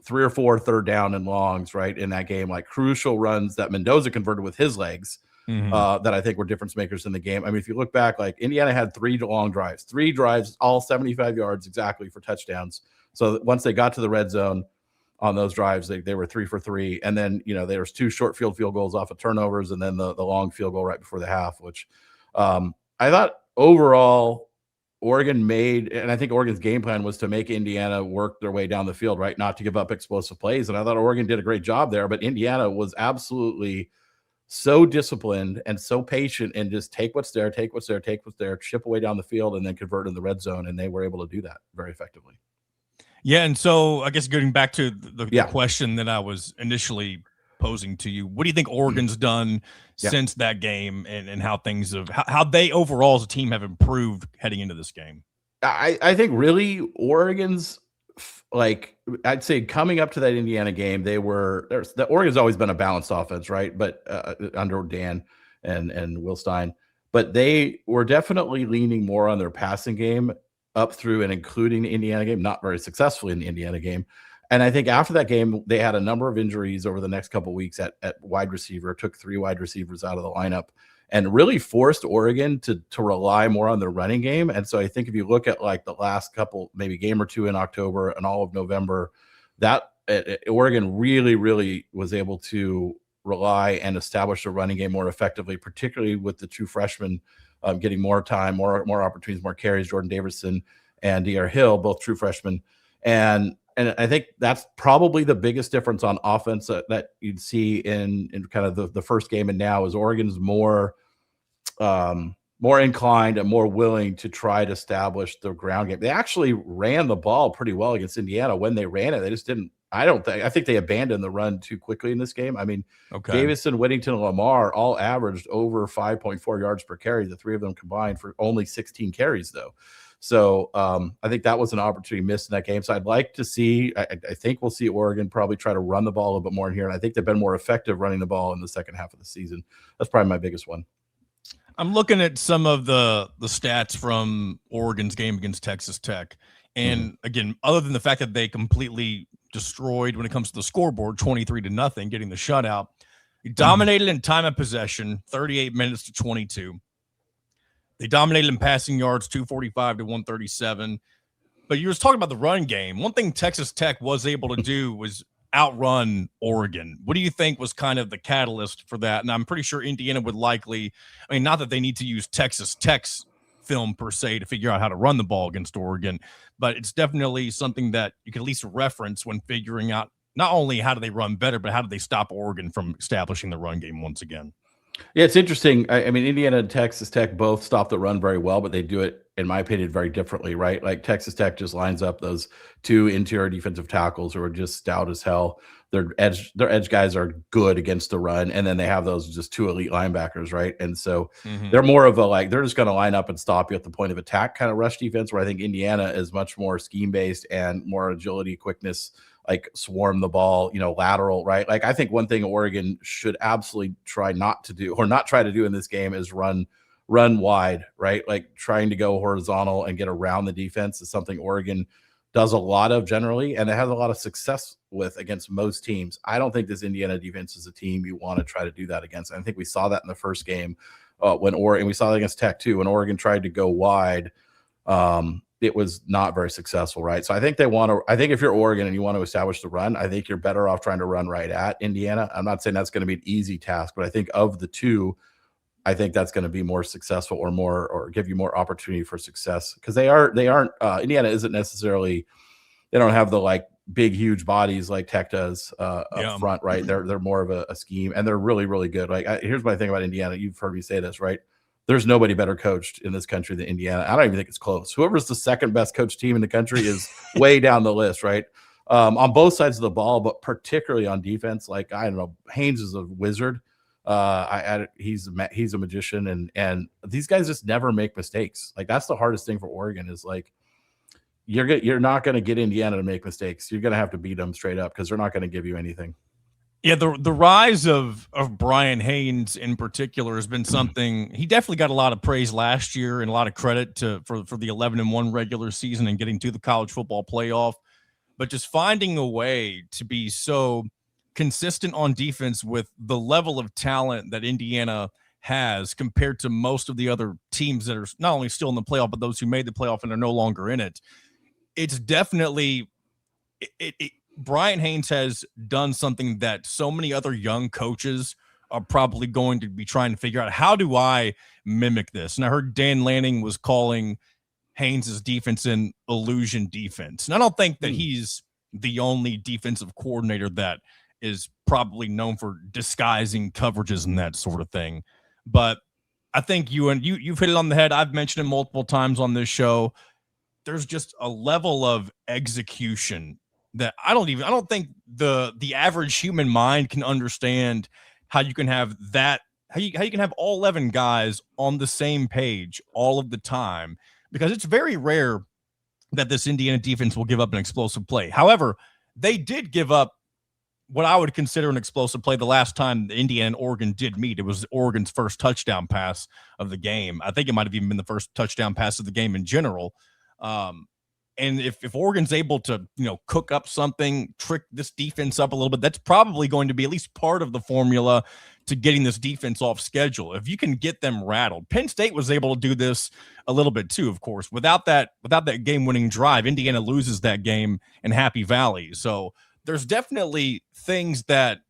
3 or 4 third down and longs, right, in that game, like crucial runs that Mendoza converted with his legs. That I think were difference makers in the game. I mean, if you look back, like Indiana had 3 long drives, all 75 yards exactly for touchdowns. So once they got to the red zone on those drives, they were 3 for 3. And then, there was 2 short field goals off of turnovers and then the long field goal right before the half, which I thought overall Oregon made, and I think Oregon's game plan was to make Indiana work their way down the field, right? Not to give up explosive plays. And I thought Oregon did a great job there, but Indiana was absolutely so disciplined and so patient and just take what's there, chip away down the field and then convert in the red zone. And they were able to do that very effectively. Yeah. And so I guess getting back to the question that I was initially posing to you, what do you think Oregon's done since that game and how things how they overall as a team have improved heading into this game? I think really Oregon's, like, I'd say coming up to that Indiana game, Oregon's always been a balanced offense, right? But under Dan and Will Stein, but they were definitely leaning more on their passing game up through and including the Indiana game, not very successfully in the Indiana game. And I think after that game, they had a number of injuries over the next couple of weeks at wide receiver, took 3 wide receivers out of the lineup and really forced Oregon to rely more on their running game. And so I think if you look at like the last couple, maybe game or two in October and all of November, that Oregon really, really was able to rely and establish the running game more effectively, particularly with the 2 freshmen getting more time, more opportunities, more carries, Jordan Davison and D.R. Hill, both true freshmen. And I think that's probably the biggest difference on offense that you'd see in kind of the first game and now is Oregon's more more inclined and more willing to try to establish the ground game. They actually ran the ball pretty well against Indiana. When they ran it, they just didn't. I think they abandoned the run too quickly in this game. I mean, Davison, Whittington, and Lamar all averaged over 5.4 yards per carry. The three of them combined for only 16 carries, though. So I think that was an opportunity missed in that game. So I'd like to see, I think we'll see Oregon probably try to run the ball a little bit more in here. And I think they've been more effective running the ball in the second half of the season. That's probably my biggest one. I'm looking at some of the stats from Oregon's game against Texas Tech. And again, other than the fact that they completely destroyed when it comes to the scoreboard, 23-0, getting the shutout, he dominated in time of possession, 38 minutes to 22. They dominated in passing yards, 245 to 137. But you was talking about the run game. One thing Texas Tech was able to do was outrun Oregon. What do you think was kind of the catalyst for that? And I'm pretty sure Indiana would likely, I mean, not that they need to use Texas Tech's film per se to figure out how to run the ball against Oregon, but it's definitely something that you can at least reference when figuring out not only how do they run better, but how do they stop Oregon from establishing the run game once again. Yeah, it's interesting. I mean, Indiana and Texas Tech both stop the run very well, but they do it, in my opinion, very differently, right? Like Texas Tech just lines up those two interior defensive tackles who are just stout as hell. Their edge guys are good against the run, and then they have those just two elite linebackers, right? And so they're more of a they're just going to line up and stop you at the point of attack kind of rush defense, where I think Indiana is much more scheme based and more agility, quickness, like swarm the ball, lateral, right? Like I think one thing Oregon should absolutely try not to do, or not try to do in this game, is run wide, right? Like trying to go horizontal and get around the defense is something Oregon does a lot of generally, and it has a lot of success with against most teams. I don't think this Indiana defense is a team you want to try to do that against. I think we saw that in the first game when Oregon, and we saw that against Tech too, when Oregon tried to go wide. It was not very successful, right? So I think I think if you're Oregon and you want to establish the run, I think you're better off trying to run right at Indiana. I'm not saying that's going to be an easy task, but I think of the two, I think that's going to be more successful or give you more opportunity for success, because they aren't Indiana isn't necessarily, they don't have the big, huge bodies like Tech does up front, right? They're more of a scheme, and they're really, really good. Here's my thing about Indiana. You've heard me say this, right? There's nobody better coached in this country than Indiana. I don't even think it's close. Whoever's the second best coached team in the country is way down the list, right? On both sides of the ball, but particularly on defense. I don't know, Haynes is a wizard. He's a magician, and these guys just never make mistakes. That's the hardest thing for Oregon is you're not going to get Indiana to make mistakes. You're going to have to beat them straight up because they're not going to give you anything. Yeah, the rise of Brian Haynes in particular has been something. He definitely got a lot of praise last year and a lot of credit for the 11-1 regular season and getting to the college football playoff. But just finding a way to be so consistent on defense with the level of talent that Indiana has compared to most of the other teams that are not only still in the playoff, but those who made the playoff and are no longer in it. It's definitely Brian Haynes has done something that so many other young coaches are probably going to be trying to figure out. How do I mimic this? And I heard Dan Lanning was calling Haynes's defense an illusion defense. And I don't think that he's the only defensive coordinator that is probably known for disguising coverages and that sort of thing. But I think you've hit it on the head. I've mentioned it multiple times on this show. There's just a level of execution that I don't think the average human mind can understand how you can have that, how you can have all 11 guys on the same page all of the time, because it's very rare that this Indiana defense will give up an explosive play. However, they did give up what I would consider an explosive play the last time Indiana and Oregon did meet. It was Oregon's first touchdown pass of the game. I think it might have even been the first touchdown pass of the game in general. And if Oregon's able to, cook up something, trick this defense up a little bit, that's probably going to be at least part of the formula to getting this defense off schedule. If you can get them rattled. Penn State was able to do this a little bit too, of course. Without that game-winning drive, Indiana loses that game in Happy Valley. So there's definitely things that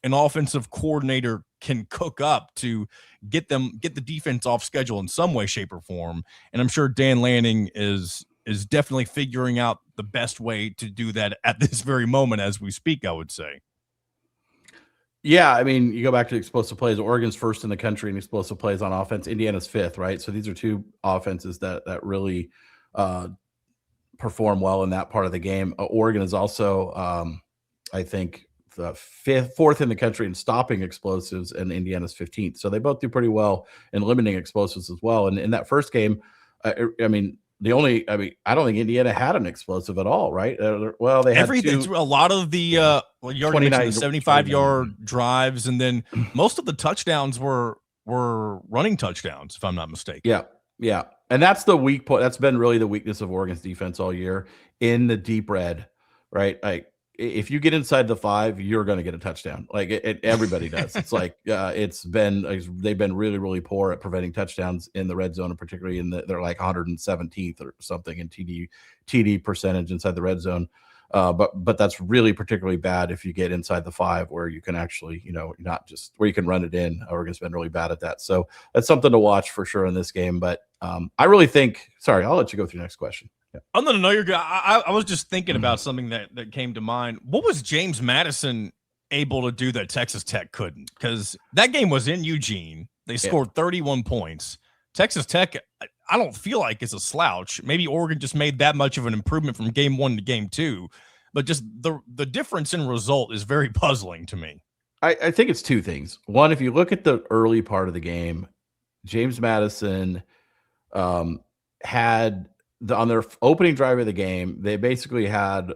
an offensive coordinator can cook up to get the defense off schedule in some way, shape, or form. And I'm sure Dan Lanning is definitely figuring out the best way to do that at this very moment as we speak, I would say. Yeah, I mean, you go back to explosive plays. Oregon's first in the country in explosive plays on offense. Indiana's fifth, right? So these are two offenses that really perform well in that part of the game. Oregon is also, I think, the fourth in the country in stopping explosives, and Indiana's 15th. So they both do pretty well in limiting explosives as well. And in that first game, I mean, I don't think Indiana had an explosive at all, right? Well, they had a lot of the you already mentioned the 75-yard drives, and then most of the touchdowns were running touchdowns, if I'm not mistaken. Yeah. And that's the weak point. That's been really the weakness of Oregon's defense all year in the deep red, right? Like, if you get inside the 5, you're going to get a touchdown. Like everybody does. It's like they've been really, really poor at preventing touchdowns in the red zone, and particularly they're like 117th or something in TD percentage inside the red zone. But that's really particularly bad if you get inside the 5, where you can actually, not just where you can run it in. Oregon's been really bad at that. So that's something to watch for sure in this game. But I really think, sorry, I'll let you go through the next question. Yeah. Oh, no, you're good. I was just thinking about something that came to mind. What was James Madison able to do that Texas Tech couldn't? Because that game was in Eugene. They scored 31 points. Texas Tech, I don't feel like it's a slouch. Maybe Oregon just made that much of an improvement from game 1 to game 2. But just the difference in result is very puzzling to me. I think it's two things. One, if you look at the early part of the game, James Madison had on their opening drive of the game, they basically had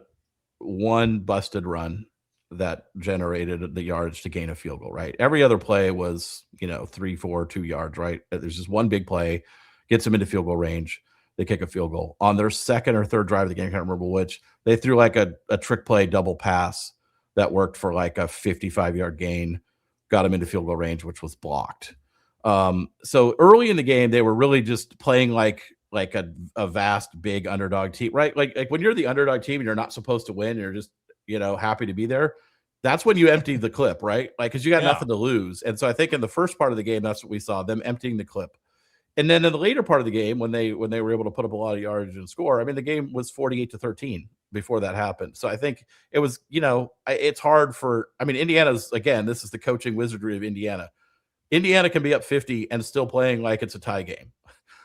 one busted run that generated the yards to gain a field goal, right? Every other play was, 3, 4, 2 yards, right? There's just one big play, gets them into field goal range. They kick a field goal. On their second or third drive of the game, I can't remember which, they threw like a trick play double pass that worked for like a 55-yard gain, got them into field goal range, which was blocked. So early in the game, they were really just playing like a vast, big underdog team, right? Like when you're the underdog team and you're not supposed to win, you're just, happy to be there. That's when you empty the clip, right? Like, because you got nothing to lose. And so I think in the first part of the game, that's what we saw, them emptying the clip. And then in the later part of the game, when they were able to put up a lot of yardage and score, I mean, the game was 48-13 before that happened. So I think it was, it's hard for, Indiana's, again, this is the coaching wizardry of Indiana. Indiana can be up 50 and still playing like it's a tie game.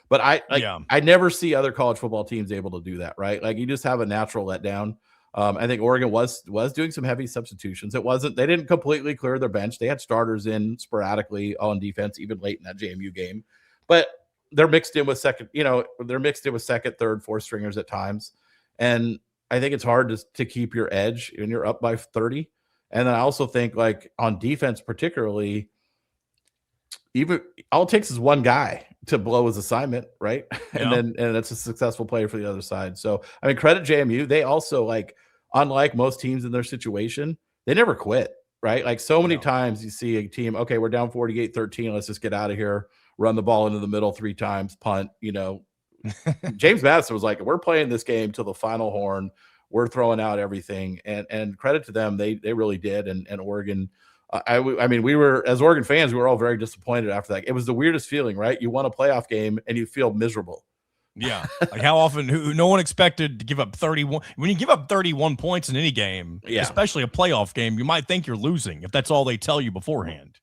But I never see other college football teams able to do that, right? Like, you just have a natural letdown. I think Oregon was doing some heavy substitutions. They didn't completely clear their bench. They had starters in sporadically on defense, even late in that JMU game. But they're mixed in with second, third, fourth stringers at times. And I think it's hard to keep your edge when you're up by 30. And then I also think, like, on defense particularly, even all it takes is one guy to blow his assignment, right? Yeah. And that's a successful play for the other side. So, credit JMU. They also, like, unlike most teams in their situation, they never quit, right? Like, so many times you see a team, okay, we're down 48-13. Let's just get out of here, run the ball into the middle 3 times, punt, James Madison was like, we're playing this game till the final horn. We're throwing out everything. And credit to them. They really did. And Oregon, we were, as Oregon fans, we were all very disappointed after that. It was the weirdest feeling, right? You won a playoff game and you feel miserable. Yeah. Like, how often, no one expected to give up 31. When you give up 31 points in any game, especially a playoff game, you might think you're losing if that's all they tell you beforehand.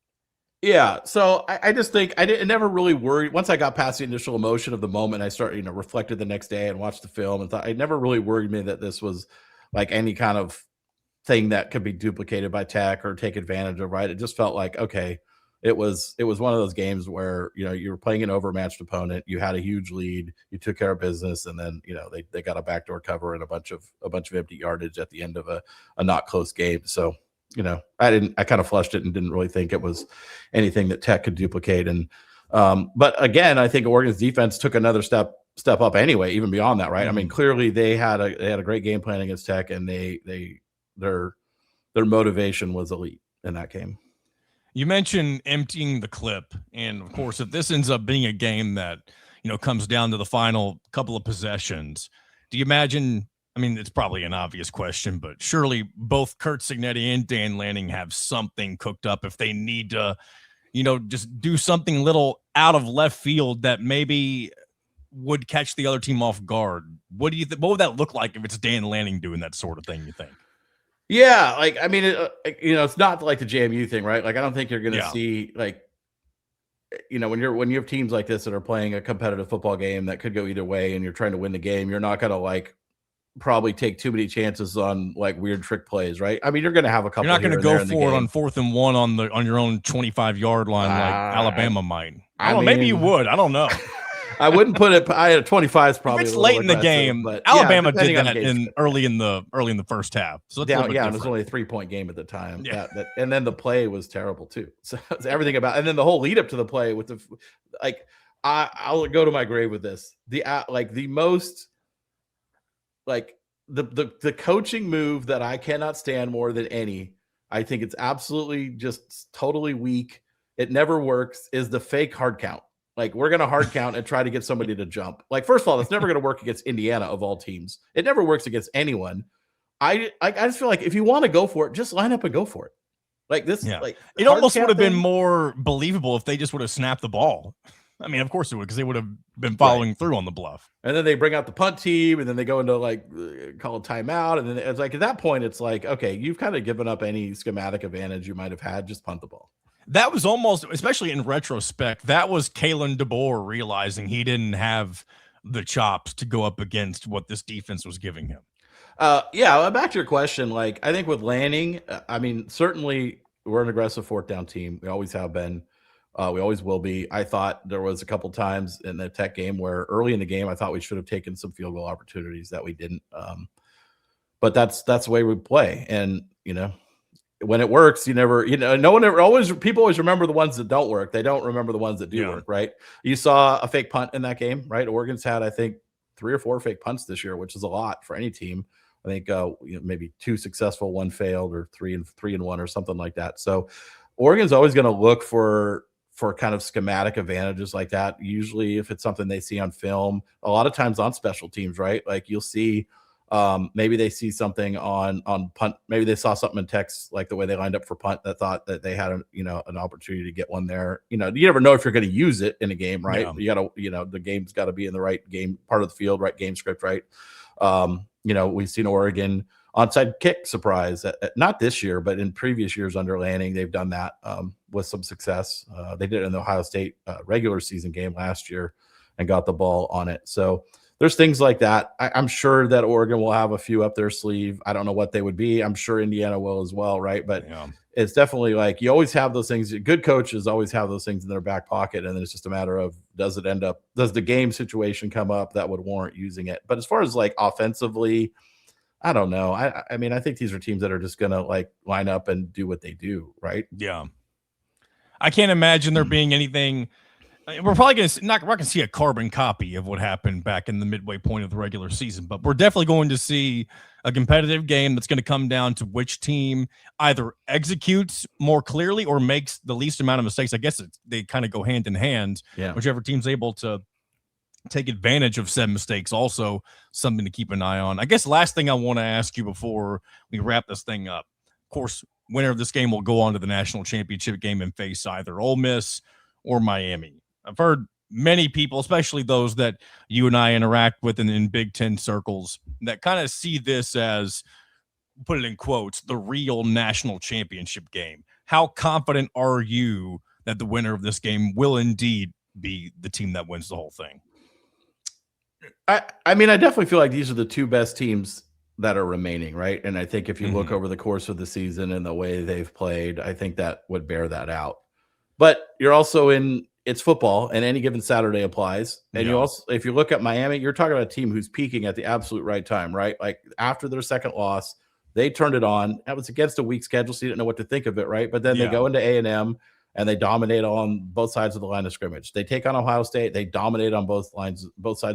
Yeah. So I just think I never really worried. Once I got past the initial emotion of the moment, I started, reflected the next day and watched the film and thought, it never really worried me that this was like any kind of thing that could be duplicated by Tech or take advantage of, right? It just felt like, okay, it was one of those games where, you were playing an overmatched opponent. You had a huge lead. You took care of business. And then, they got a backdoor cover and a bunch of empty yardage at the end of a not close game. So, I kind of flushed it and didn't really think it was anything that Tech could duplicate. And, but again, I think Oregon's defense took another step up anyway, even beyond that, right? Mm-hmm. Clearly they had a great game plan against Tech, and their motivation was elite in that game. You mentioned emptying the clip. And of course, if this ends up being a game that, comes down to the final couple of possessions, do you imagine, it's probably an obvious question, but surely both Curt Cignetti and Dan Lanning have something cooked up if they need to, just do something a little out of left field that maybe would catch the other team off guard. What would that look like if it's Dan Lanning doing that sort of thing, you think? Yeah, like I mean, it's not like the JMU thing, right? Like I don't think you're going to Yeah. see like when you have teams like this that are playing a competitive football game that could go either way, and you're trying to win the game, you're not going to like probably take too many chances on like weird trick plays, right? I mean, you're going to have a couple. You're not going here to and go there in the for it game. on 4th and 1 on your own 25-yard line like Alabama might. I don't know. Maybe you would. I don't know. I wouldn't put it. I had 25 is probably if it's a little late in the game, but Alabama did that early in the first half. So it's and it was only a 3-point game at the time. Yeah. And then the play was terrible too. So it's everything about, and then the whole lead up to the play with the like. I'll go to my grave with this. The most like the coaching move that I cannot stand more than any. I think it's absolutely just totally weak. It never works. Is the fake hard count. Like, we're going to hard count and try to get somebody to jump. Like, first of all, that's never going to work against Indiana of all teams. It never works against anyone. I just feel like if you want to go for it, just line up and go for it. Like this, like it almost would have been more believable if they just would have snapped the ball. I mean, of course it would, because they would have been following through on the bluff. And then they bring out the punt team, and then they go into like call a timeout. And then it's like at that point, it's like, okay, you've kind of given up any schematic advantage you might have had. Just punt the ball. That was almost, especially in retrospect, that was Kalen DeBoer realizing he didn't have the chops to go up against what this defense was giving him. Back to your question. Like, I think with Lanning, I mean, certainly we're an aggressive 4th down team. We always have been. We always will be. I thought there was a couple times in the Tech game where early in the game, I thought we should have taken some field goal opportunities that we didn't. But that's the way we play. And, when it works, no one ever people always remember the ones that don't work. They don't remember the ones that do work, right? You saw a fake punt in that game, right? Oregon's had, I think, 3 or 4 fake punts this year, which is a lot for any team. I think maybe 2 successful, 1 failed, or 3 and 1 or something like that. So Oregon's always going to look for kind of schematic advantages like that. Usually if it's something they see on film, a lot of times on special teams, right? Like you'll see maybe they see something on punt. Maybe they saw something in text, like the way they lined up for punt, that thought that they had an opportunity to get one there. You never know if you're going to use it in a game, right? Yeah. You got to, the game's got to be in the right game part of the field, right game script, right? We've seen Oregon onside kick surprise not this year, but in previous years under Lanning, they've done that with some success. They did it in the Ohio State regular season game last year and got the ball on it. So there's things like that. I'm sure that Oregon will have a few up their sleeve. I don't know what they would be. I'm sure Indiana will as well, right? But it's definitely like you always have those things. Good coaches always have those things in their back pocket, and then it's just a matter of does the game situation come up that would warrant using it. But as far as like offensively, I don't know. I mean, I think these are teams that are just going to like line up and do what they do, right? Yeah. I can't imagine there being anything. We're probably going to see a carbon copy of what happened back in the midway point of the regular season, but we're definitely going to see a competitive game that's going to come down to which team either executes more clearly or makes the least amount of mistakes. I guess they kind of go hand in hand. Yeah. Whichever team's able to take advantage of said mistakes, also something to keep an eye on. I guess last thing I want to ask you before we wrap this thing up, of course, winner of this game will go on to the national championship game and face either Ole Miss or Miami. I've heard many people, especially those that you and I interact with in Big Ten circles, that kind of see this as, put it in quotes, the real national championship game. How confident are you that the winner of this game will indeed be the team that wins the whole thing? I mean, I definitely feel like these are the 2 best teams that are remaining, right? And I think if you look over the course of the season and the way they've played, I think that would bear that out. But you're also it's football, and any given Saturday applies. And you also, if you look at Miami, you're talking about a team who's peaking at the absolute right time, right? Like after their second loss, they turned it on. That was against a weak schedule, so you didn't know what to think of it, right? But then they go into A&M and they dominate on both sides of the line of scrimmage. They take on Ohio State. They dominate on both sides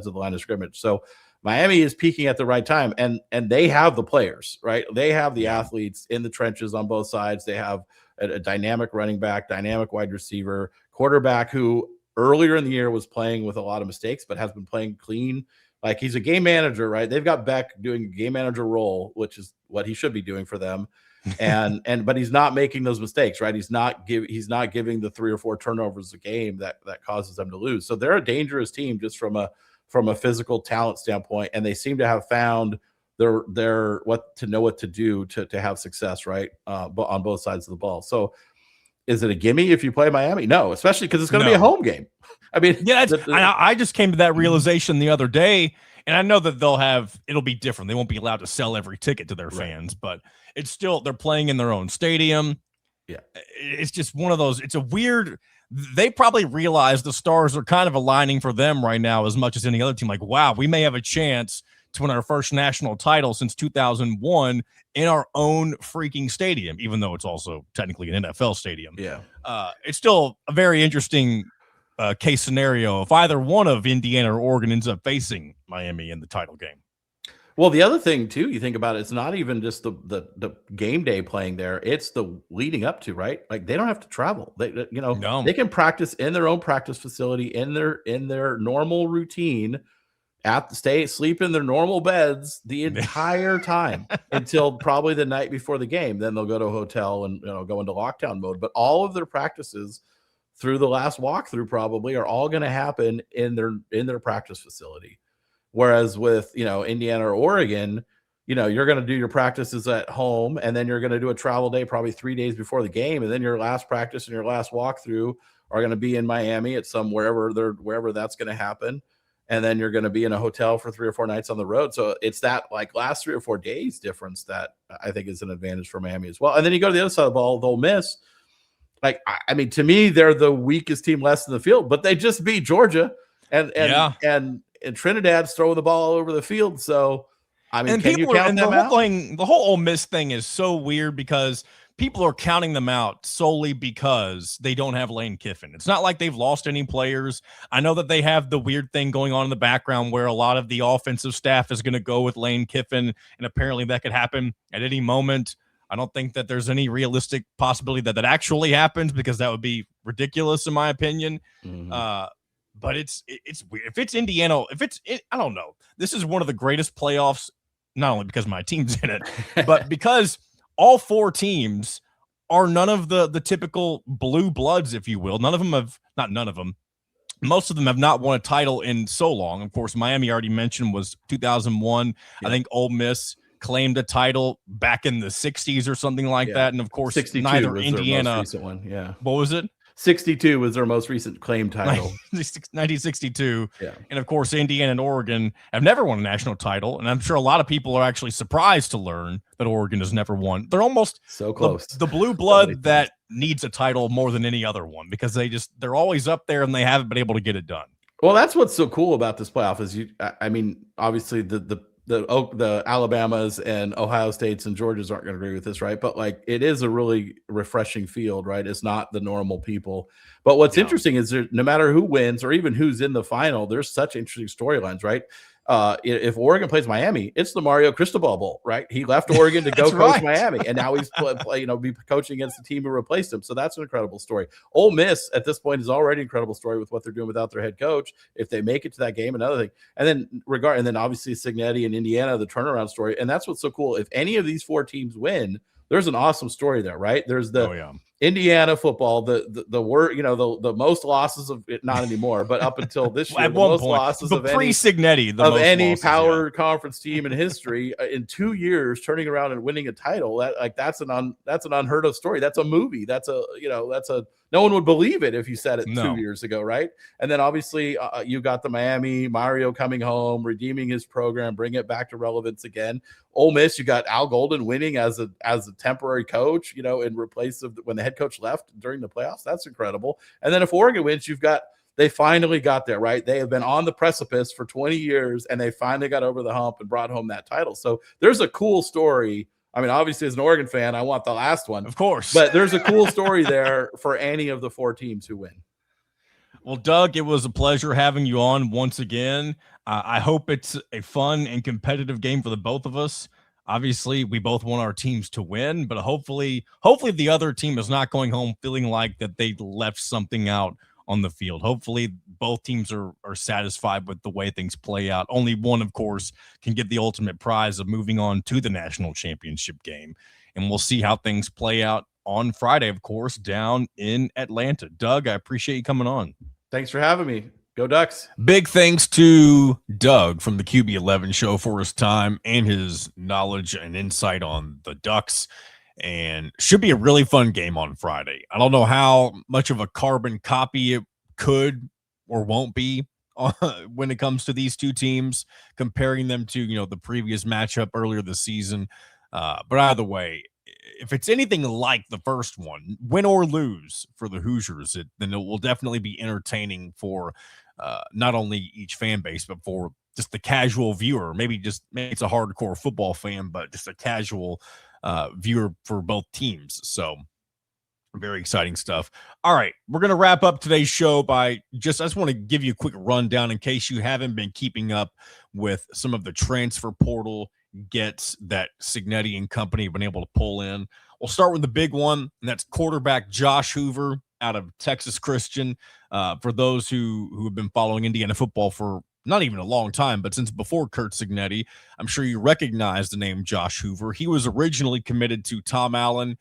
of the line of scrimmage. So Miami is peaking at the right time, and they have the players, right? They have the athletes in the trenches on both sides. They have a dynamic running back, dynamic wide receiver, quarterback who earlier in the year was playing with a lot of mistakes, but has been playing clean. Like he's a game manager, right? They've got Beck doing a game manager role, which is what he should be doing for them. But he's not making those mistakes, right? He's not giving the 3 or 4 turnovers a game that causes them to lose. So they're a dangerous team just from a physical talent standpoint. And they seem to have found they're what to do to have success, right? But on both sides of the ball. So is it a gimme if you play Miami? No, especially because it's going to be a home game. I mean, yeah, I just came to that realization the other day, and I know that it'll be different. They won't be allowed to sell every ticket to their fans, but it's still, they're playing in their own stadium. Yeah. It's just one of those, it's a weird, they probably realize the stars are kind of aligning for them right now as much as any other team. Like, wow, we may have a chance to win our first national title since 2001 in our own freaking stadium, even though it's also technically an NFL stadium. Yeah. It's still a very interesting case scenario if either one of Indiana or Oregon ends up facing Miami in the title game. Well, the other thing too, you think about it, it's not even just the game day playing there; it's the leading up to, right? Like they don't have to travel. They they can practice in their own practice facility in their normal routine, sleep in their normal beds the entire time until probably the night before the game. Then they'll go to a hotel and go into lockdown mode. But all of their practices through the last walkthrough probably are all going to happen in their practice facility. Whereas with, Indiana or Oregon, you're going to do your practices at home, and then you're going to do a travel day probably 3 days before the game. And then your last practice and your last walkthrough are going to be in Miami at wherever that's going to happen. And then you're going to be in a hotel for 3 or 4 nights on the road. So it's that like last 3 or 4 days difference that I think is an advantage for Miami as well. And then you go to the other side of the ball, they'll miss. Like, I mean, to me, they're the weakest team left in the field, but they just beat Georgia and Trinidad's throwing the ball all over the field. So, I mean, can you count them out? The whole Ole Miss thing is so weird because people are counting them out solely because they don't have Lane Kiffin. It's not like they've lost any players. I know that they have the weird thing going on in the background where a lot of the offensive staff is going to go with Lane Kiffin, and apparently that could happen at any moment. I don't think that there's any realistic possibility that actually happens because that would be ridiculous in my opinion. Mm-hmm. But it's weird. If it's Indiana, I don't know. This is one of the greatest playoffs, not only because my team's in it, but because all 4 teams are none of the typical blue bloods, if you will. Most of them have not won a title in so long. Of course, Miami already mentioned was 2001. Yeah. I think Ole Miss claimed a title back in the 60s or something like that. And of course, neither Indiana. Their most recent one. Yeah. What was it? 62 was their most recent claim title. 1962. Yeah. And of course, Indiana and Oregon have never won a national title. And I'm sure a lot of people are actually surprised to learn that Oregon has never won. They're almost so close. The blue blood that needs a title more than any other one because they're always up there and they haven't been able to get it done. Well, that's what's so cool about this playoff is obviously the Alabamas and Ohio States and Georgias aren't going to agree with this, right? But like it is a really refreshing field, right? It's not the normal people. But what's interesting is no matter who wins or even who's in the final, there's such interesting storylines, right? If Oregon plays Miami, it's the Mario Cristobal Bowl, right? He left Oregon to go coach Miami, and now he's be coaching against the team who replaced him. So that's an incredible story. Ole Miss at this point is already an incredible story with what they're doing without their head coach. If they make it to that game, another thing, and then obviously Cignetti and Indiana, the turnaround story, and that's what's so cool. If any of these 4 teams win, there's an awesome story there, right? There's the Indiana football, the most losses of it, not anymore, but up until this year, at the most losses of pre-Cignetti of any power conference team in history in 2 years, turning around and winning a title. That's an unheard of story. That's a movie. No one would believe it if you said it 2 years ago, right? And then obviously you got the Miami Mario coming home, redeeming his program, bring it back to relevance again. Ole Miss, you got Al Golden winning as a temporary coach, in replace of when the head coach left during the playoffs. That's incredible. And then if Oregon wins, they finally got there, right? They have been on the precipice for 20 years, and they finally got over the hump and brought home that title. So there's a cool story. I mean, obviously, as an Oregon fan, I want the last one. Of course. But there's a cool story there for any of the 4 teams who win. Well, Doug, it was a pleasure having you on once again. I hope it's a fun and competitive game for the both of us. Obviously, we both want our teams to win, but hopefully the other team is not going home feeling like that they left something out on the field. Hopefully both teams are satisfied with the way things play out. Only one, of course, can get the ultimate prize of moving on to the national championship game. And we'll see how things play out on Friday, of course, down in Atlanta. Doug, I appreciate you coming on. Thanks for having me. Go Ducks. Big thanks to Doug from the QB11 show for his time and his knowledge and insight on the Ducks. And should be a really fun game on Friday. I don't know how much of a carbon copy it could or won't be when it comes to these two teams, comparing them to, the previous matchup earlier this season. But either way, if it's anything like the first one, win or lose for the Hoosiers, then it will definitely be entertaining for not only each fan base, but for just the casual viewer. Maybe it's a hardcore football fan, but just a casual viewer for both teams. So very exciting stuff. All right, we're going to wrap up today's show by I just want to give you a quick rundown in case you haven't been keeping up with some of the transfer portal gets that Cignetti and company have been able to pull in. We'll start with the big one, and that's quarterback Josh Hoover out of Texas Christian. For those who have been following Indiana football for not even a long time, but since before Kurt Cignetti, I'm sure you recognize the name Josh Hoover. He was originally committed to Tom Allen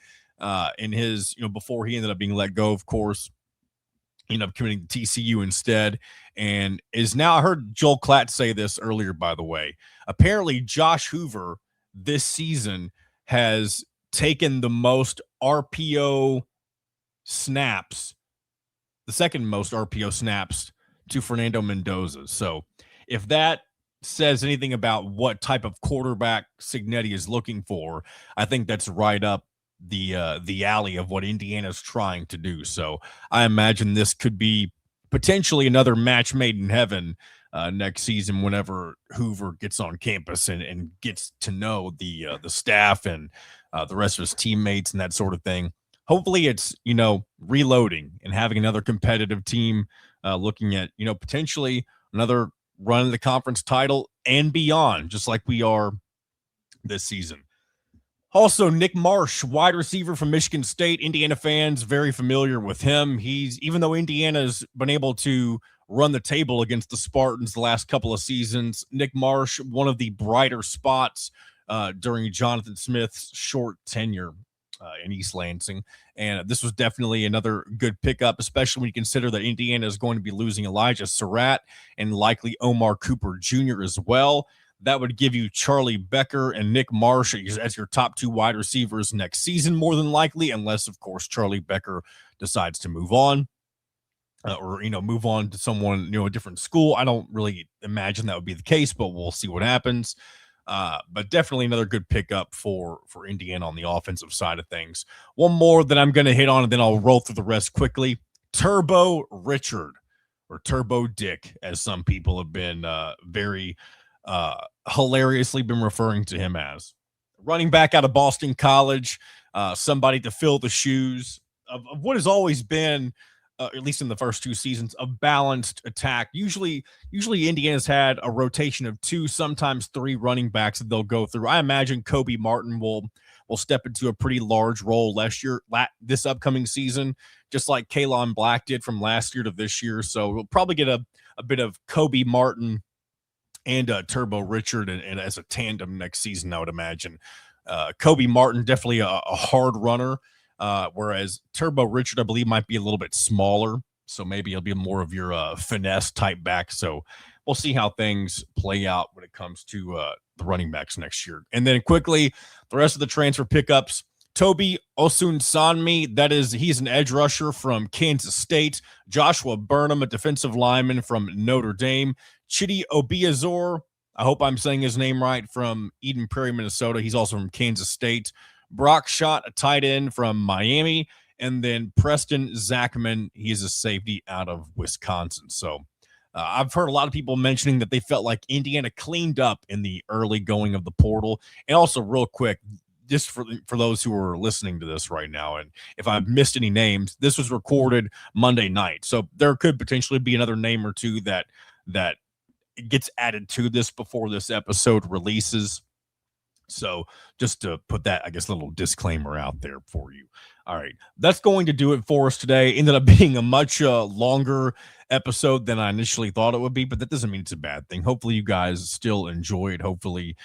in his, before he ended up being let go, of course. He ended up committing to TCU instead, and is now, I heard Joel Klatt say this earlier, by the way. Apparently, Josh Hoover this season has taken the most RPO snaps, the second most RPO snaps to Fernando Mendoza. So if that says anything about what type of quarterback Cignetti is looking for, I think that's right up the alley of what Indiana's trying to do. So I imagine this could be potentially another match made in heaven next season whenever Hoover gets on campus and gets to know the staff and the rest of his teammates and that sort of thing. Hopefully it's, reloading and having another competitive team looking at, potentially another run of the conference title and beyond, just like we are this season. Also, Nick Marsh, wide receiver from Michigan State. Indiana fans very familiar with him. Even though Indiana's been able to run the table against the Spartans the last couple of seasons, Nick Marsh, one of the brighter spots during Jonathan Smith's short tenure in East Lansing. And this was definitely another good pickup, especially when you consider that Indiana is going to be losing Elijah Surratt and likely Omar Cooper Jr. as well. That would give you Charlie Becker and Nick Marsh as your top two wide receivers next season, more than likely, unless, of course, Charlie Becker decides to move on or move on to someone, a different school. I don't really imagine that would be the case, but we'll see what happens. But definitely another good pickup for Indiana on the offensive side of things. One more that I'm going to hit on, and then I'll roll through the rest quickly. Turbo Richard, or Turbo Dick, as some people have been very hilariously been referring to him as. Running back out of Boston College, somebody to fill the shoes of what has always been, at least in the first two seasons, a balanced attack. Usually Indiana's had a rotation of two, sometimes three running backs that they'll go through. I imagine Kobe Martin will step into a pretty large role this upcoming season, just like Kalon Black did from last year to this year. So we'll probably get a bit of Kobe Martin and Turbo Richard and as a tandem next season, I would imagine. Kobe Martin, definitely a hard runner, whereas Turbo Richard, I believe, might be a little bit smaller. So maybe he'll be more of your finesse type back. So we'll see how things play out when it comes to the running backs next year. And then quickly, the rest of the transfer pickups. Toby Osunsanmi, he's an edge rusher from Kansas State. Joshua Burnham, a defensive lineman from Notre Dame. Chidi Obiazor, I hope I'm saying his name right, from Eden Prairie, Minnesota. He's also from Kansas State. Brock Schott, a tight end from Miami. And then Preston Zachman, he's a safety out of Wisconsin. So I've heard a lot of people mentioning that they felt like Indiana cleaned up in the early going of the portal. And also, real quick, just for those who are listening to this right now, and if I've missed any names, this was recorded Monday night. So there could potentially be another name or two that gets added to this before this episode releases. So just to put that, I guess, little disclaimer out there for you. All right, that's going to do it for us today. Ended up being a much longer episode than I initially thought it would be, but that doesn't mean it's a bad thing. Hopefully you guys still enjoy it. Hopefully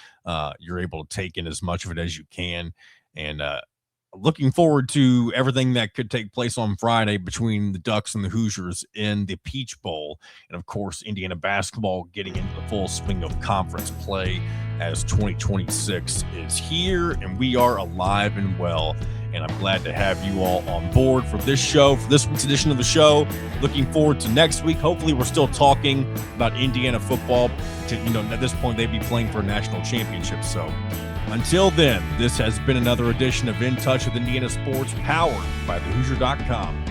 you're able to take in as much of it as you can. And looking forward to everything that could take place on Friday between the Ducks and the Hoosiers in the Peach Bowl. And of course, Indiana basketball getting into the full swing of conference play as 2026 is here, and we are alive and well. And I'm glad to have you all on board for this show, for this week's edition of the show. Looking forward to next week. Hopefully we're still talking about Indiana football. At this point, they'd be playing for a national championship. So until then, this has been another edition of In Touch with Indiana Sports, powered by thehoosier.com.